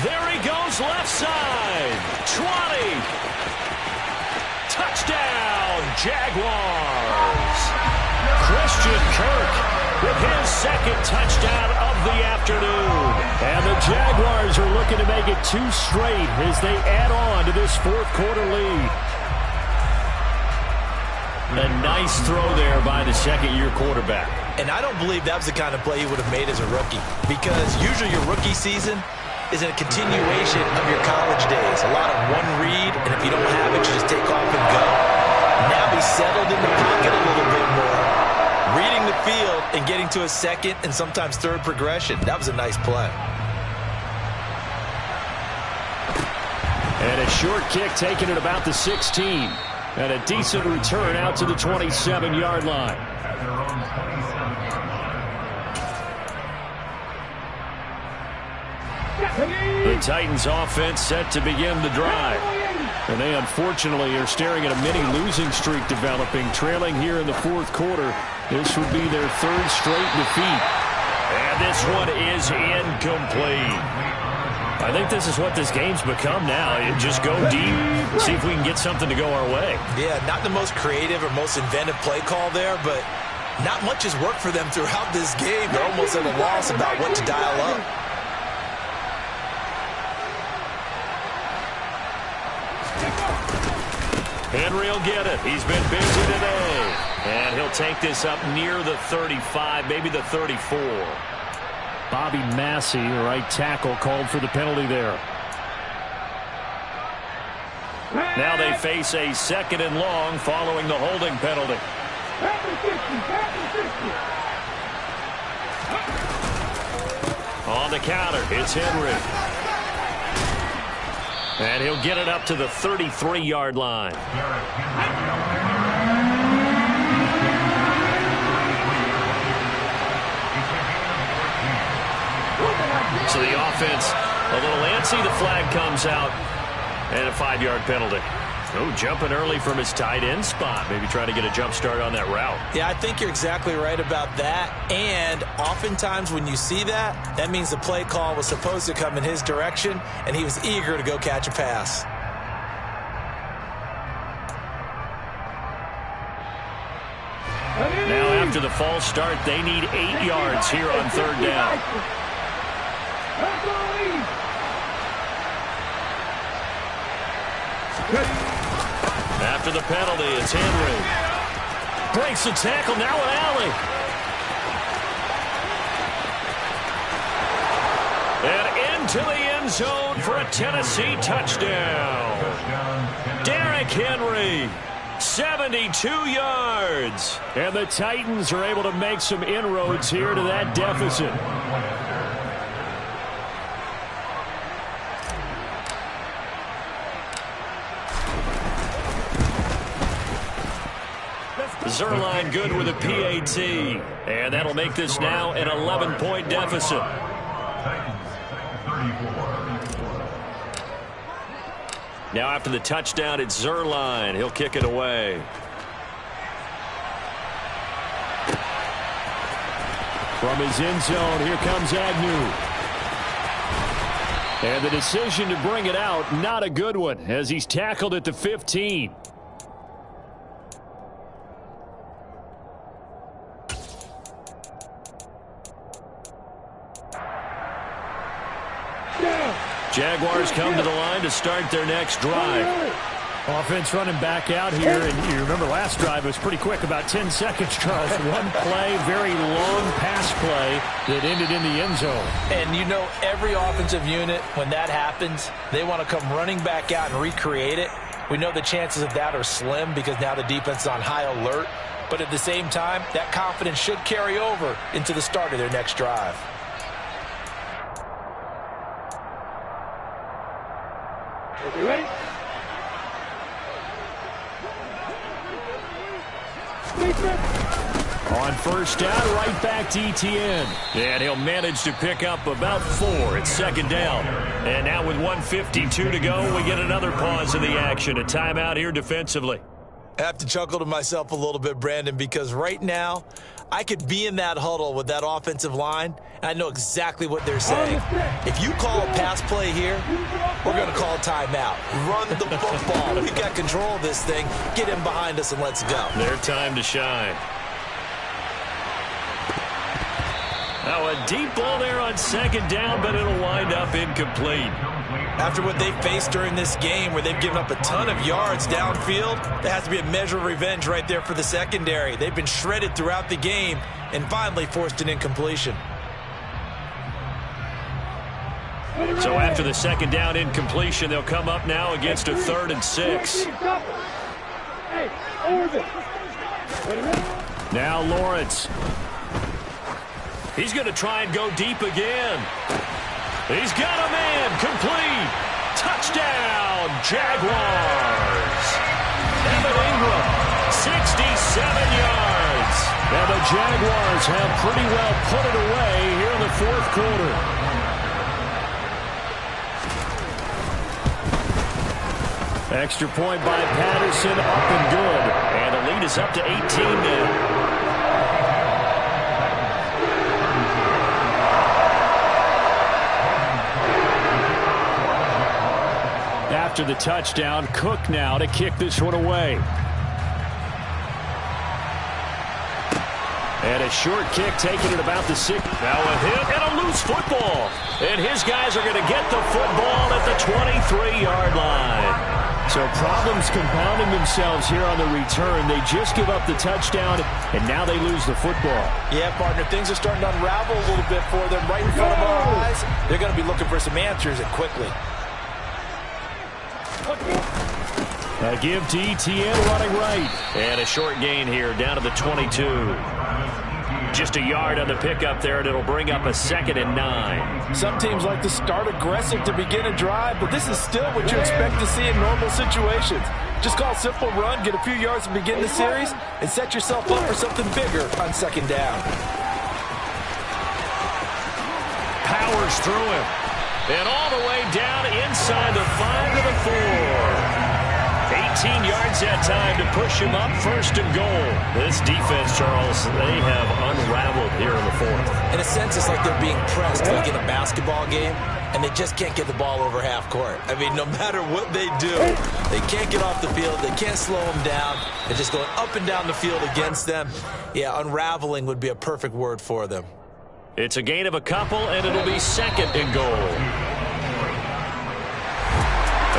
There he goes, left side. 20. Touchdown, Jaguars. Christian Kirk with his 2nd touchdown of the afternoon. And the Jaguars are looking to make it 2 straight as they add on to this 4th quarter lead. A nice throw there by the 2nd-year quarterback. And I don't believe that was the kind of play he would have made as a rookie, because usually your rookie season, is a continuation of your college days. A lot of one read, and if you don't have it, you just take off and go. Now he's settled in the pocket a little bit more, reading the field and getting to a second and sometimes third progression. That was a nice play. And a short kick taken at about the 16. And a decent return out to the 27-yard line. At their own 27-yard line. The Titans offense set to begin the drive. And they unfortunately are staring at a mini losing streak developing, trailing here in the fourth quarter. This would be their third straight defeat. And this one is incomplete. I think this is what this game's become now. Just go deep, see if we can get something to go our way. Yeah, not the most creative or most inventive play call there, but not much has worked for them throughout this game. They're almost at a loss about what to dial up. Henry will get it. He's been busy today. And he'll take this up near the 35, maybe the 34. Bobby Massey, the right tackle, called for the penalty there. Now they face a second and long following the holding penalty. On the counter, it's Henry. And he'll get it up to the 33-yard line. So the offense a little antsy. The flag comes out and a 5-yard penalty. Oh, jumping early from his tight end spot. Maybe trying to get a jump start on that route. Yeah, I think you're exactly right about that. And oftentimes when you see that, that means the play call was supposed to come in his direction, and he was eager to go catch a pass. Now after the false start, they need 8 yards here on third down. After the penalty, it's Henry. Breaks the tackle, now an alley. And into the end zone for a Tennessee touchdown. Derrick Henry, 72 yards. And the Titans are able to make some inroads here to that deficit. Zuerlein good with a PAT. And that'll make this now an 11-point deficit. Now after the touchdown, it's Zuerlein. He'll kick it away. From his end zone, here comes Agnew. And the decision to bring it out, not a good one, as he's tackled at the 15. Jaguars come to the line to start their next drive. Offense running back out here, and you remember last drive was pretty quick, about 10 seconds, Charles. One play, very long pass play that ended in the end zone. And you know every offensive unit, when that happens, they want to come running back out and recreate it. We know the chances of that are slim because now the defense is on high alert. But at the same time, that confidence should carry over into the start of their next drive. You ready? On first down, right back to Etienne. And he'll manage to pick up about 4. It's second down. And now with 1:52 to go, we get another pause in the action. A timeout here defensively. I have to chuckle to myself a little bit, Brandon, because right now I could be in that huddle with that offensive line, and I know exactly what they're saying. If you call a pass play here, we're going to call a timeout. Run the football. We've got control of this thing. Get in behind us and let's go. Their time to shine. Now a deep ball there on second down, but it'll wind up incomplete. After what they faced during this game where they've given up a ton of yards downfield, there has to be a measure of revenge right there for the secondary. They've been shredded throughout the game and finally forced an incompletion. So after the second down incompletion, they'll come up now against a 3rd and 6. Now Lawrence. He's going to try and go deep again. He's got a man. Complete. Touchdown, Jaguars. Evan Ingram, 67 yards. And the Jaguars have pretty well put it away here in the 4th quarter. Extra point by Patterson, up and good. And the lead is up to 18 now. After the touchdown, Cook now to kick this one away. And a short kick taken at about the 6. Now a hit and a loose football. And his guys are going to get the football at the 23-yard line. So problems compounding themselves here on the return. They just give up the touchdown, and now they lose the football. Yeah, partner, things are starting to unravel a little bit for them right in front of our eyes. They're going to be looking for some answers, and quickly. A give to Etienne running right. And a short gain here down to the 22. Just a yard on the pickup there, and it'll bring up a 2nd and 9. Some teams like to start aggressive to begin a drive, but this is still what you expect to see in normal situations. Just call a simple run, get a few yards to begin the series, and set yourself up for something bigger on 2nd down. Powers through him. And all the way down inside the 5 to the 4. 18 yards that time to push him up, 1st and goal. This defense, Charles, they have unraveled here in the 4th. In a sense, it's like they're being pressed like in a basketball game, and they just can't get the ball over half court. I mean, no matter what they do, they can't get off the field. They can't slow them down. They're just going up and down the field against them. Yeah, unraveling would be a perfect word for them. It's a gain of a couple, and it'll be 2nd and goal.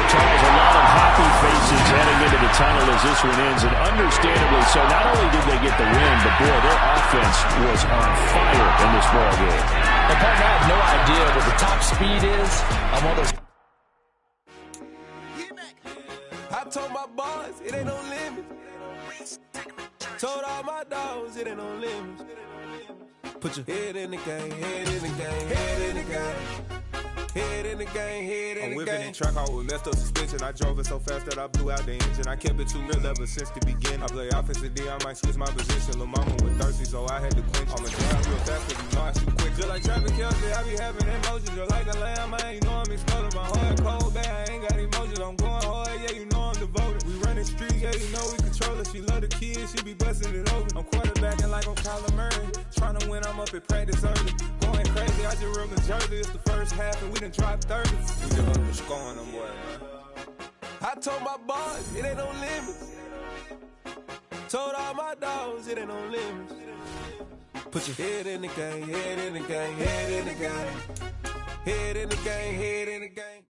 A lot of happy faces heading into the tunnel as this one ends, and understandably so. Not only did they get the win, but boy, their offense was on fire in this ball game. And partner, I have no idea what the top speed is on one of those. I told my boys it ain't no limits. Told all my dogs it ain't no limits. Put your head in the game, head in the game, head in the game. Head in the game, head in the game. I'm whipping in track, I was left up suspension. I drove it so fast that I blew out the engine. I kept it too real ever since the beginning. I play offensive D, I might switch my position. Lil' mama was thirsty, so I had to quench. I'ma drive real fast, cause you know I shoot quick. Just like Travis Kelce, I be having emotions. Just like a lamb, man, you know I'm exploding. My heart cold, bad, I ain't got emotions. I'm going hard, yeah, you know I'm devoted. We running streets, yeah, you know we control it. She love the kids, she be busting it open. I'm quarterbacking like I'm Kyler Murray. Trying to win, I'm up at practice early. Going crazy, I just rode the jersey. It's the first half, and we done dropped 30. We just up and scoring them, boy, man. I told my boys, it ain't no limits. Told all my dogs, it ain't no limits. Put your head in the game, head in the game, head in the game. Head in the game, head in the game.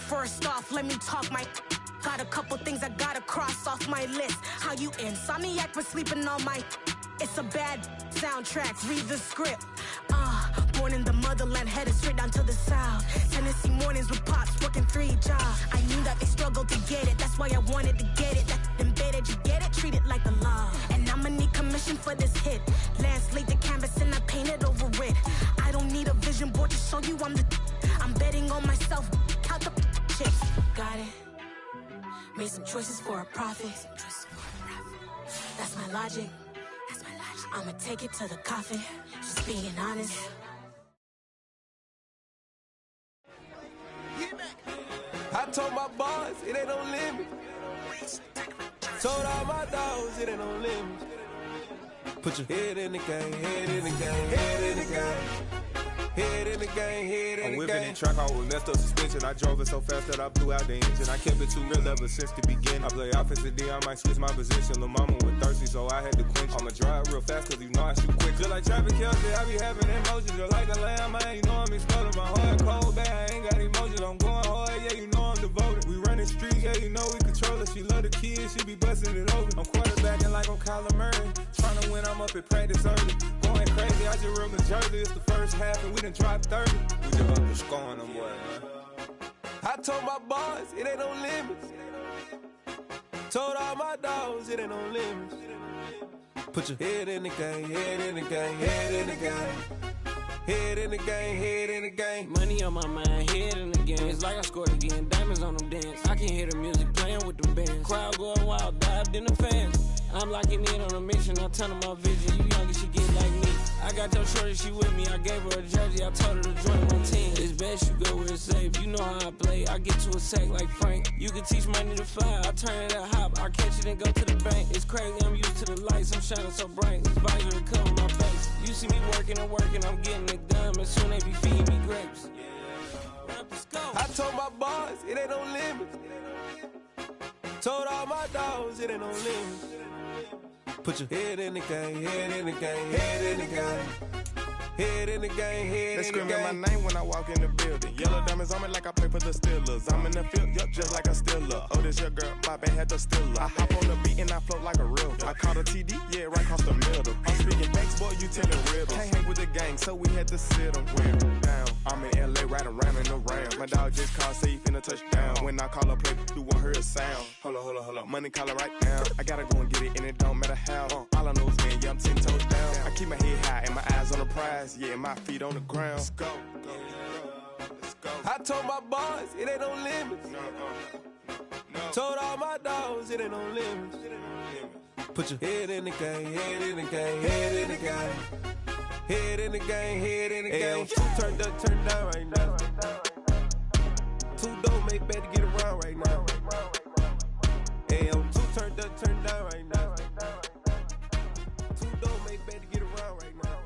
First off, let me talk my... Got a couple things I gotta cross off my list. How you insomniac for sleeping on my... It's a bad soundtrack, read the script. Born in the motherland, headed straight down to the south. Tennessee mornings with pops, working 3 jobs. I knew that they struggled to get it, that's why I wanted to get it. That embedded, you get it, treat it like the law. And I'ma need commission for this hit. Lance laid the canvas and I painted over it. I don't need a vision board to show you I'm betting on myself, count the chips. Got it. Made some choices for a profit. That's my logic. I'ma take it to the coffin. Just being honest. I told my boys it ain't no limit. Told all my dogs it ain't no limit. Put your head in the game, head in the game, head in the game. Head in the game, head in the game. I'm whipping in track, I was messed up suspension. I drove it so fast that I blew out the engine. I kept it too real ever since the beginning. I play offensive D, I might switch my position. Lil' mama was thirsty, so I had to quench. I'ma drive real fast, cause you know I shoot quick. Just like Travis Kelce, I be having emotions. Just like the lamb, man, you know I'm exploding. My heart cold, bad, I ain't got emotions. I'm going hard, yeah, you know I'm devoted. We running streets, yeah, you know we control it. She love the kids, she be busting it over. I'm quarterbacking like I'm Kyler Murray. Trying to win, I'm up at practice early. Going crazy, I just real Jersey. It's the first half and we done dropped 30. We just up to scoring them, boy, man. I told my boys it ain't no limits. Told all my dogs it ain't no limits. Put your head in the game, head in the game, head in the game. Head in the game, head in the game. Money on my mind, head in the game. It's like I scored again, diamonds on them dance. I can hear the music playing with them bands. Crowd going wild, dived in the fans. I'm locking in on a mission, I tell them my vision. You young and she get like me. I got your shorty, she with me. I gave her a jersey, I told her to join my team. It's best you go where it's safe. You know how I play. I get to a sack like Frank. You can teach money to fly. I turn it at hop. I catch it and go to the bank. It's crazy, I'm used to the lights. I'm shining so bright. This visor will cover my face. You see me working and working. I'm getting it done. And soon they be feeding me grapes. Let's go. I told my boys it ain't no limits. Told all my dogs it ain't no limits. Put your head in the game, head in the game, head in the game. Head in the game, head in the game. They screaming my name when I walk in the building. Yellow diamonds on me like I play for the Steelers. I'm in the field, yup, just like a Steeler. Oh, this your girl, my band had the Steeler. I hop on the beat and I float like a river. I caught a TD, yeah, right across the middle. I'm speaking banks, boy, you telling riddles. Can't hang with the gang, so we had to sit them down. I'm in LA, riding around and around. My dog just called, say he finna touchdown. When I call a play, you won't hear a sound. Hold up, money calling right now. I gotta go and get it, and it don't matter how. All I know is, man, yeah, I'm 10 toes down. I keep my head high and my eyes on the prize. Yeah, my feet on the ground. Let's go. Let's go. I told my boys it ain't no limits. No. Told all my dogs it ain't no limits. Put your head in the game, head in the game, head in the game. Head in the game, head in the game. Two turned up, turned down right now. Two dope make better get around right now. Hey, I'm two turned up, turned down right now. Two dope make better get around right now.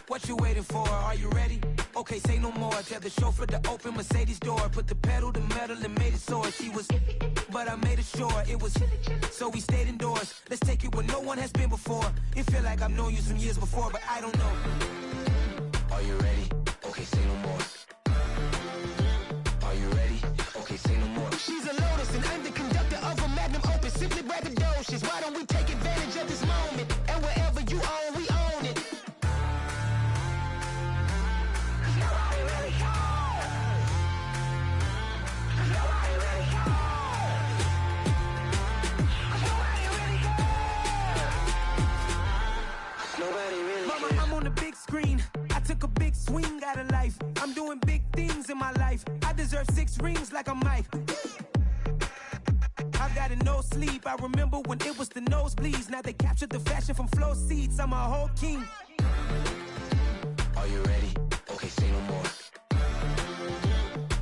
What you waiting for? Are you ready? Okay, say no more. Tell the chauffeur to open Mercedes door. Put the pedal to metal and made it soar. She was, but I made it sure it was. So we stayed indoors. Let's take it where no one has been before. It feel like I've known you some years before, but I don't know. Are you ready? Okay, say no more. Are you ready? Okay, say no more. She's a Lotus and I'm the conductor of a magnum opus. Simply braggadocious. Why don't we take advantage of this moment? And wherever you own, we own it. I'm on the big screen. I took a big swing out of life. I'm doing big things in my life. I deserve 6 rings like I'm Mike. I got no sleep. I remember when it was the nosebleeds. Now they captured the fashion from flow seats. I'm a whole king. Are you ready? Okay, say no more.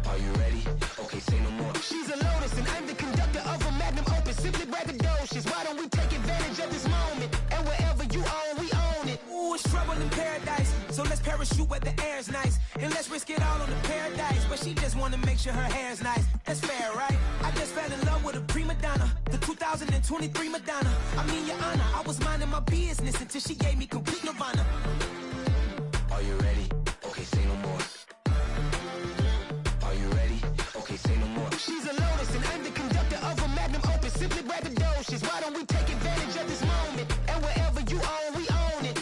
Are you ready? Okay, say no more. She's a Lotus and I'm the conductor of a magnum opus. Simply braggadocious. Why don't we take advantage of this moment? And wherever you own, we own it. Ooh, it's trouble in paradise. So let's parachute where the air's nice. And let's risk it all on the paradise. But she just wanna make sure her hair's nice. That's fair, right? I just fell in love with a prima donna. The 2023 Madonna. I mean, Your Honor, I was minding my business until she gave me complete nirvana. Are you ready? Okay, say no more. Are you ready? Okay, say no more. She's a lotus and I'm the conductor of a magnum opus. Simply braggadocious. Why don't we take advantage of this moment? And wherever you own, we own it.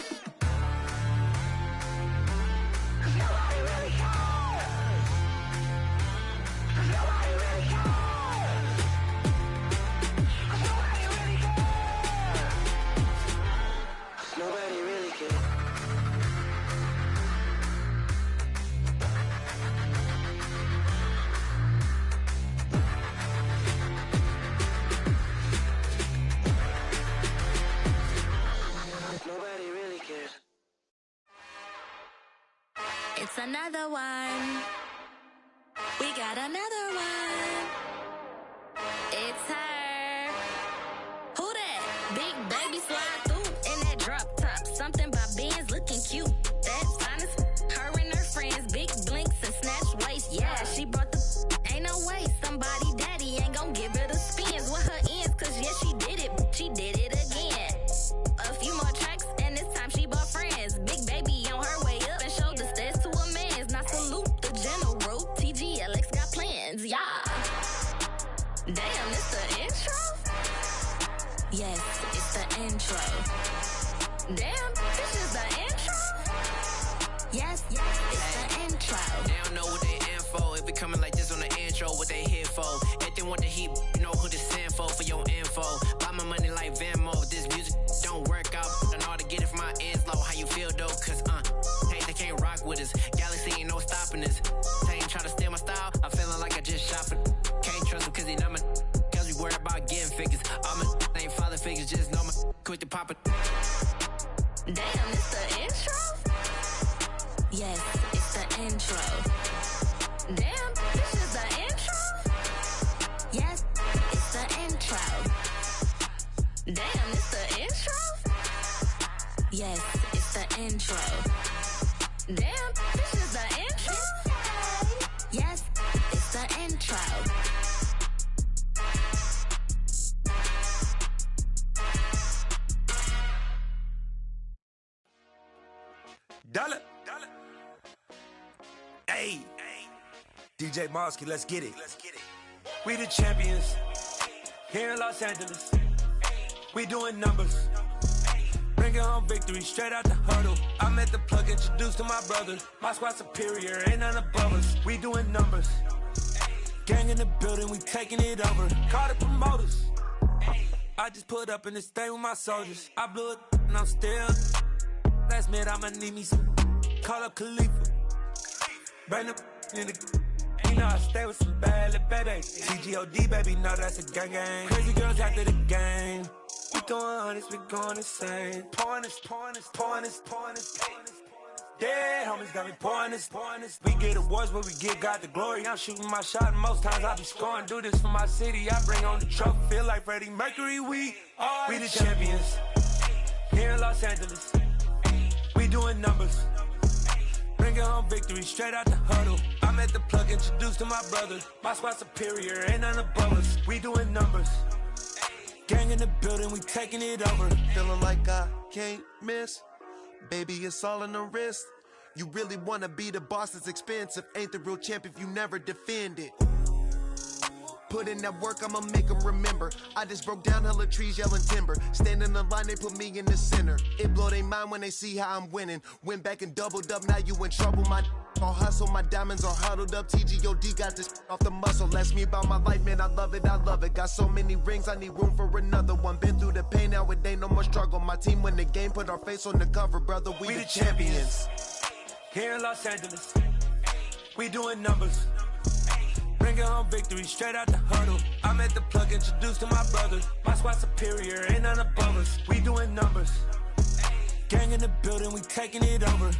Nobody really cares. Nobody really cares. Nobody really cares. Nobody really cares. Nobody really cares. It's another one. We got another one. It's her. Who that? Big baby slide through in that drop top. Something by Benz looking cute. That's honest. Her and her friends, big blinks and snatch waist. Yeah, she brought the. Ain't no way somebody daddy ain't gon' give her the spins with her ends. Cause yeah, she did it. She did it again. A few more tracks and this time she bought friends. Big baby on her way up and showed the stairs to a man's. Now salute the general. TGLX got plans, yeah. Damn, it's the intro? Yes, it's the intro. Damn, this is the intro? Yes, it's the intro. They don't know what they in for. If it coming like this on the intro, what they here for? If they want the heat, you know who to send for your info. Buy my money like Venmo. This music don't work out. I know how to get it from my ends low. How you feel though? Cause hey, they can't rock with us. Galaxy ain't no stopping us. They ain't try to steal my style. I'm feeling like I just shop it. Can't trust them cause they not my. Cause we worried about getting figures. All my ain't father figures. Just know my quick to pop it. Damn, it's the intro? Yes, it's the intro. Damn, this is the intro? Yes, it's the intro. Damn, it's the intro? Yes, it's the intro. Damn, this is the intro? Yes, it's the intro. Dollar. Hey. DJ Mosky, let's get it. We the champions here in Los Angeles. We doing numbers. Bringing home victory straight out the huddle. I'm at the plug, introduced to my brother. My squad superior, ain't none above us. We doing numbers. Gang in the building, we taking it over. Call the promoters. I just put up in this thing with my soldiers. I blew it and I'm still. Last minute, I'ma need me some. Call up Khalifa. Bring the in the. You know I stay with some bad little baby. TGOD, baby, no, that's a gang gang. Crazy girls after the game. We throwing hundreds, we going insane. Pouring this. Dead homies got me pouring this. We get awards, but we get God the glory. I'm shooting my shot, and most times I be scoring. Do this for my city, I bring on the trophy. Feel like Freddie Mercury, we the champions here in Los Angeles. We doing numbers. Bringing home victory straight out the huddle. I'm at the plug, introduced to my brother. My squad superior, ain't none above us. We doing numbers. Gang in the building, we taking it over. Feeling like I can't miss. Baby, it's all in the wrist. You really wanna be the boss, it's expensive. Ain't the real champ if you never defend it. Put in that work, I'ma make them remember. I just broke down hella trees, yelling timber. Stand in the line, they put me in the center. It blow their mind when they see how I'm winning. Went back and doubled up, now you in trouble. My all hustle, my diamonds are huddled up. TGOD got this off the muscle. Ask me about my life, man, I love it. Got so many rings, I need room for another one. Been through the pain, now it ain't no more struggle. My team win the game, put our face on the cover, brother. We the champions. Here in Los Angeles, we doing numbers. Bringing home victory straight out the huddle. I'm at the plug, introduced to my brother. My squad superior, ain't none above us. We doing numbers. Gang in the building, we taking it over.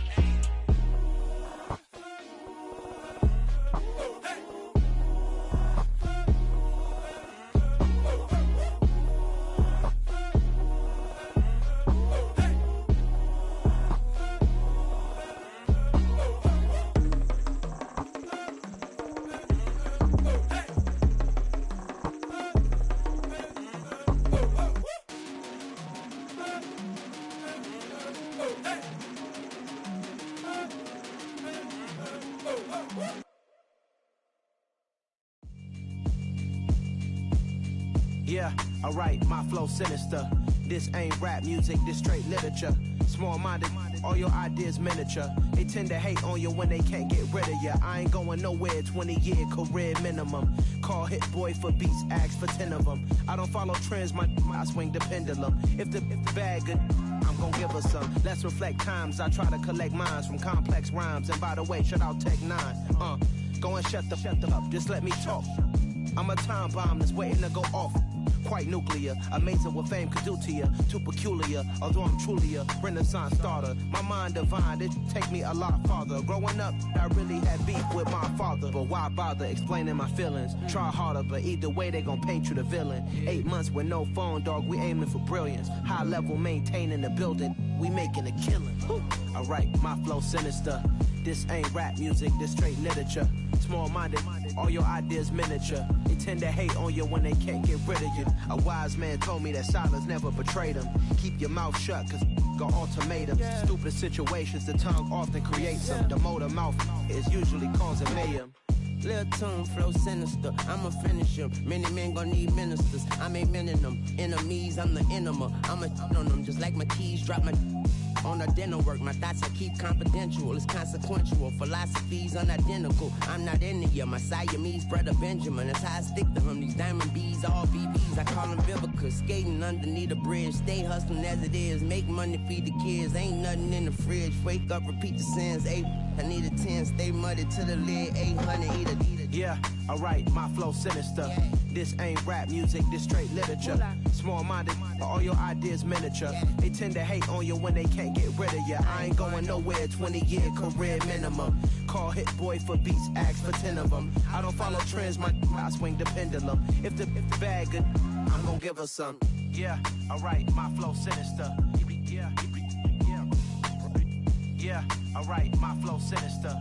Yeah, alright, my flow sinister. This ain't rap music, this straight literature. Small-minded, all your ideas miniature. They tend to hate on you when they can't get rid of you. I ain't going nowhere, 20-year career minimum. Call Hit Boy for beats, ask for 10 of them. I don't follow trends, I swing the pendulum. If the bag good, I'm gon' give her some. Let's reflect times, I try to collect minds from complex rhymes. And by the way, shout out Tech 9. Go and shut the up, just let me talk. I'm a time bomb that's waiting to go off. Quite nuclear, amazing what fame could do to you. Too peculiar, although I'm truly a Renaissance starter. My mind divine, it take me a lot farther. Growing up, I really had beef with my father. But why bother explaining my feelings? Try harder, but either way they gon' paint you the villain. 8 months with no phone, dog, we aiming for brilliance. High level maintaining the building, we making a killing. Alright, my flow sinister. This ain't rap music, this straight literature. Small-minded, all your ideas miniature. They tend to hate on you when they can't get rid of you. A wise man told me that silence never betrayed him. Keep your mouth shut, cause got ultimatums. Stupid situations, the tongue often creates them. The motor mouth is usually causing mayhem. Lil' tune, flow sinister, I'ma finish him. Many men gon' need ministers, I ain't mending them. Enemies, I'm the enema, I'ma on them. Just like my keys, drop my on the dinner work. My thoughts I keep confidential, it's consequential. Philosophies unidentical, I'm not into you. My Siamese brother Benjamin, that's how I stick to him. These diamond bees, all BBs, I call them Vivica. Skating underneath the bridge, stay hustling as it is. Make money, feed the kids, ain't nothing in the fridge. Wake up, repeat the sins, I need a 10, stay muddy to the lid, 800, eat it. Yeah, alright, my flow sinister. This ain't rap music, this straight literature. Small-minded, all your ideas miniature. They tend to hate on you when they can't get rid of you. I ain't going nowhere, 20-year career minimum. Call Hit Boy for beats, ask for 10 of them. I don't follow trends, I swing the pendulum. If the bag good, I'm gon' give her some. Yeah, alright, my flow sinister. Yeah, alright, my flow sinister.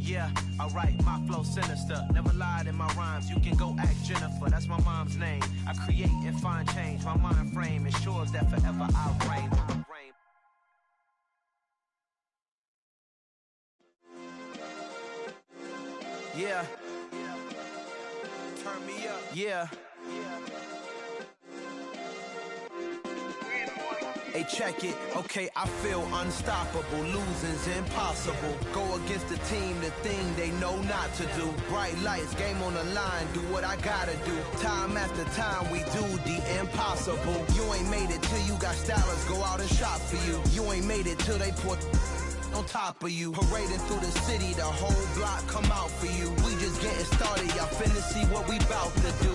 Yeah, alright, my flow sinister. Never lied in my rhymes, you can go ask Jennifer. That's my mom's name. I create and find change. My mind frame ensures that forever I'll reign. Yeah. Turn me up. Yeah. Hey, check it, okay, I feel unstoppable, losing's impossible. Go against the team, the thing they know not to do. Bright lights, game on the line, do what I gotta do. Time after time, we do the impossible. You ain't made it till you got stylists go out and shop for you. You ain't made it till they put on top of you. Parading through the city, the whole block come out for you. We just getting started, y'all finna see what we bout to do.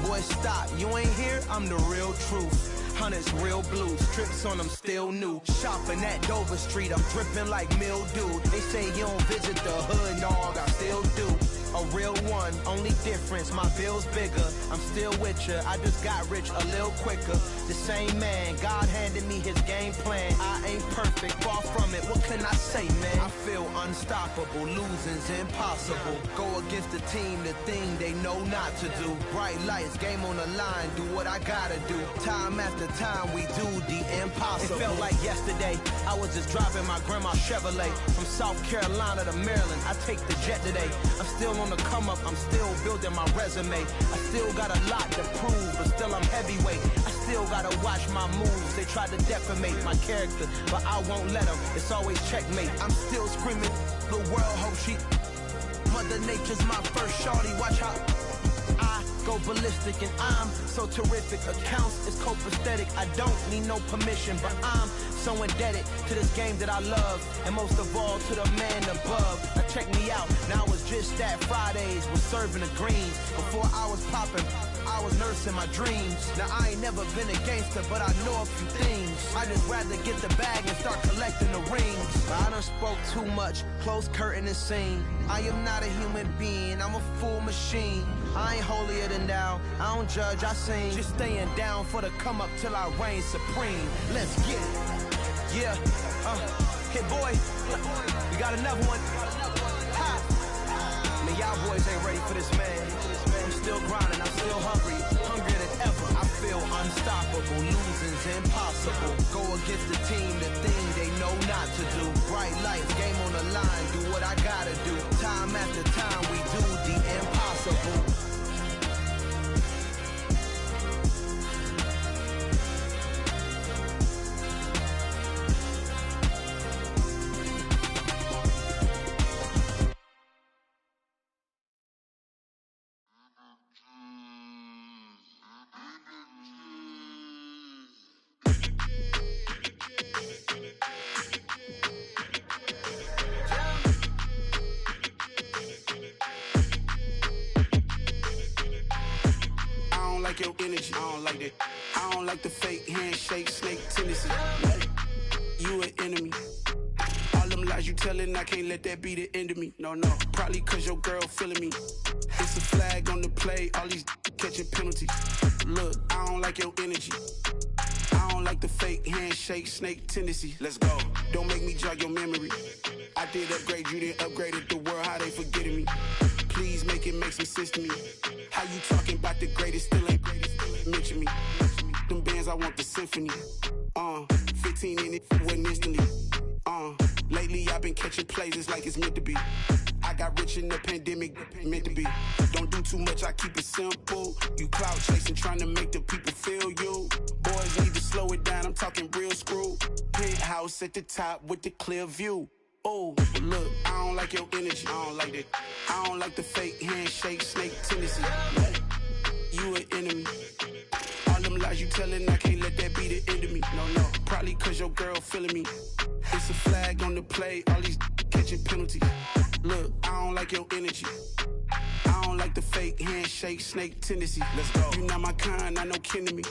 Boy, stop, you ain't here, I'm the real truth. Hunters, real blues, strips on them still new. Shopping at Dover Street, I'm dripping like mildew. They say you don't visit the hood, dog, I still do. A real one, only difference, my bill's bigger. I'm still with ya, I just got rich a little quicker. The same man, God handed me his game plan. I ain't perfect, far from it, what can I say, man? I feel unstoppable, losing's impossible. Go against the team, the thing they know not to do. Bright lights, game on the line, do what I gotta do. Time after time, we do the impossible. It felt like yesterday, I was just driving my grandma's Chevrolet. From South Carolina to Maryland, I take the jet today. I'm still on the come up, I'm still building my resume. I still got a lot to prove, but still I'm heavyweight. I still gotta watch my moves. They try to defamate my character, but I won't let them. It's always checkmate. I'm still screaming, the world hope she. Mother Nature's my first shorty. Watch how I go ballistic, and I'm so terrific. Accounts is copacetic. I don't need no permission, but I'm so indebted to this game that I love, and most of all to the man above. Now check me out, now it's just that Fridays was serving the greens. Before I was popping, I was nursing my dreams. Now I ain't never been a gangster, but I know a few things. I just rather get the bag and start collecting the rings. But I done spoke too much, close curtain and scene. I am not a human being, I'm a full machine. I ain't holier than thou, I don't judge, I sing. Just staying down for the come up till I reign supreme. Let's get it. Yeah, Hit Boy, we got another one. Ha! Man, y'all boys ain't ready for this, man. I'm still grinding, I'm still hungry, hungrier than ever. I feel unstoppable, losing's impossible. Go against the team, the thing they know not to do. Bright lights, game on the line, do what I gotta do. Time after time, we do the impossible. don't like your energy. I don't like that. I don't like the fake handshake, snake tendency. You an enemy. All them lies you telling, I can't let that be the end of me. No, probably cause your girl feeling me. It's a flag on the play, all these catching penalties. Look, I don't like your energy. I don't like the fake handshake, snake tendency. Let's go. Don't make me jog your memory. I did upgrade, you didn't upgrade it. The world, how they forgetting me. Please make it make some sense to me. How you talking about the greatest, still ain't greatest, still ain't mention me. Them bands, I want the symphony. 15 in it, wasn't instantly. Lately I've been catching plays, it's like it's meant to be. I got rich in the pandemic, meant to be. Don't do too much, I keep it simple. You clout chasing, trying to make the people feel you. Boys need to slow it down, I'm talking real screw. Penthouse at the top with the clear view. Oh, look, I don't like your energy, I don't like that. I don't like the fake handshake, snake tendency. You an enemy. All them lies you telling, I can't let that be the end of me. No, probably cause your girl feeling me. It's a flag on the play, all these catching penalties. Look, I don't like your energy. I don't like the fake handshake, snake tendency. Let's go. You not my kind, I know kin to me.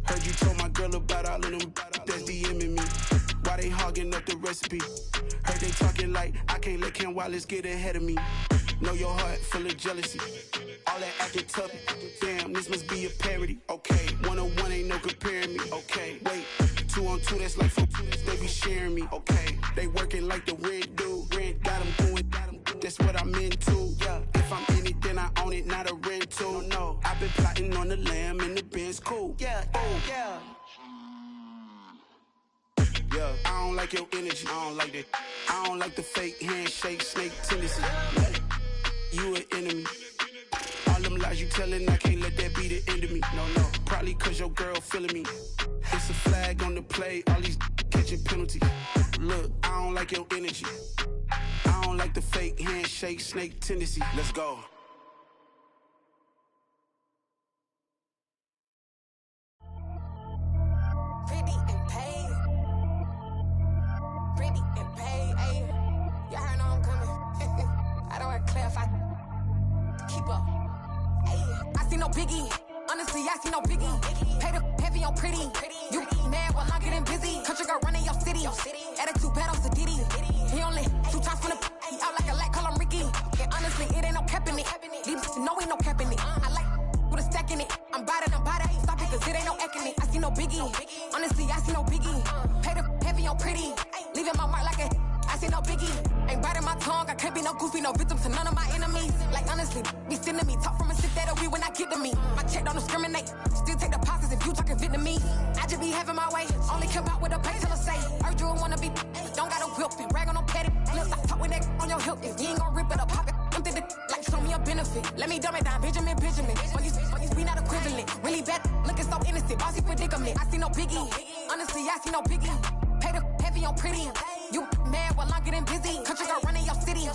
Heard you told my girl about all of them that's DMing me. Why they hogging up the recipe? Heard they talking like I can't let Ken Wallace get ahead of me. Know your heart full of jealousy. All that acting tough, damn, this must be a parody. Okay, 1-on-1 ain't no comparing me. Okay, wait, 2-on-2, that's like 4-2, they be sharing me. Okay, they working like the rent dude. Rent got them doing, that's what I'm into. Yeah, if I'm in it, then I own it, not a rental. No, I've been plotting on the lamb and the Benz cool. Yeah, oh, yeah. Yeah, I don't like your energy, I don't like that. I don't like the fake handshake, snake tendency. You an enemy. All them lies you telling, I can't let that be the end of me. No, probably cause your girl feeling me. It's a flag on the play, all these catching penalties. Look, I don't like your energy. I don't like the fake handshake, snake tendency. Let's go. Pretty and paid. Pretty and paid, ayy. Y'all heard I'm coming. I don't want to clarify. Keep up. Ayy. I see no biggie. Honestly, I see no biggie. Pay the heavy on pretty. You mad while I'm getting busy. Country girl running your city. Attitude bad on Diddy. He only 2 times from the out like a light, call him Ricky. And honestly, it ain't no cap in it. Leave to know ain't no cap in it. I like with a stack in it. I'm bad at stop it, cause it ain't no acting it. I see no biggie. Honestly, I see no biggie. Pay the heavy on pretty. Leaving my mark like I see no biggie. Ain't biting my tongue, I can't be no goofy, no victim to none of my enemies. Like honestly, be sending me talk from a sit that we when I get to me. My check don't discriminate, still take deposits if you talking Vietnamese. I just be having my way, only come out with a pay till I say. Heard you wanna be, don't got a whip and brag on no petty. Look, I talk with that on your hip, if you ain't gon' rip it up, pop it. Empty the like show me a benefit. Let me dumb it down, Benjamin. When we not equivalent, really bad, looking so innocent, bossy predicament. I see no biggie, honestly, I see no biggie. Pay the heavy on pretty. You mad while I'm getting busy. Country girl running your city.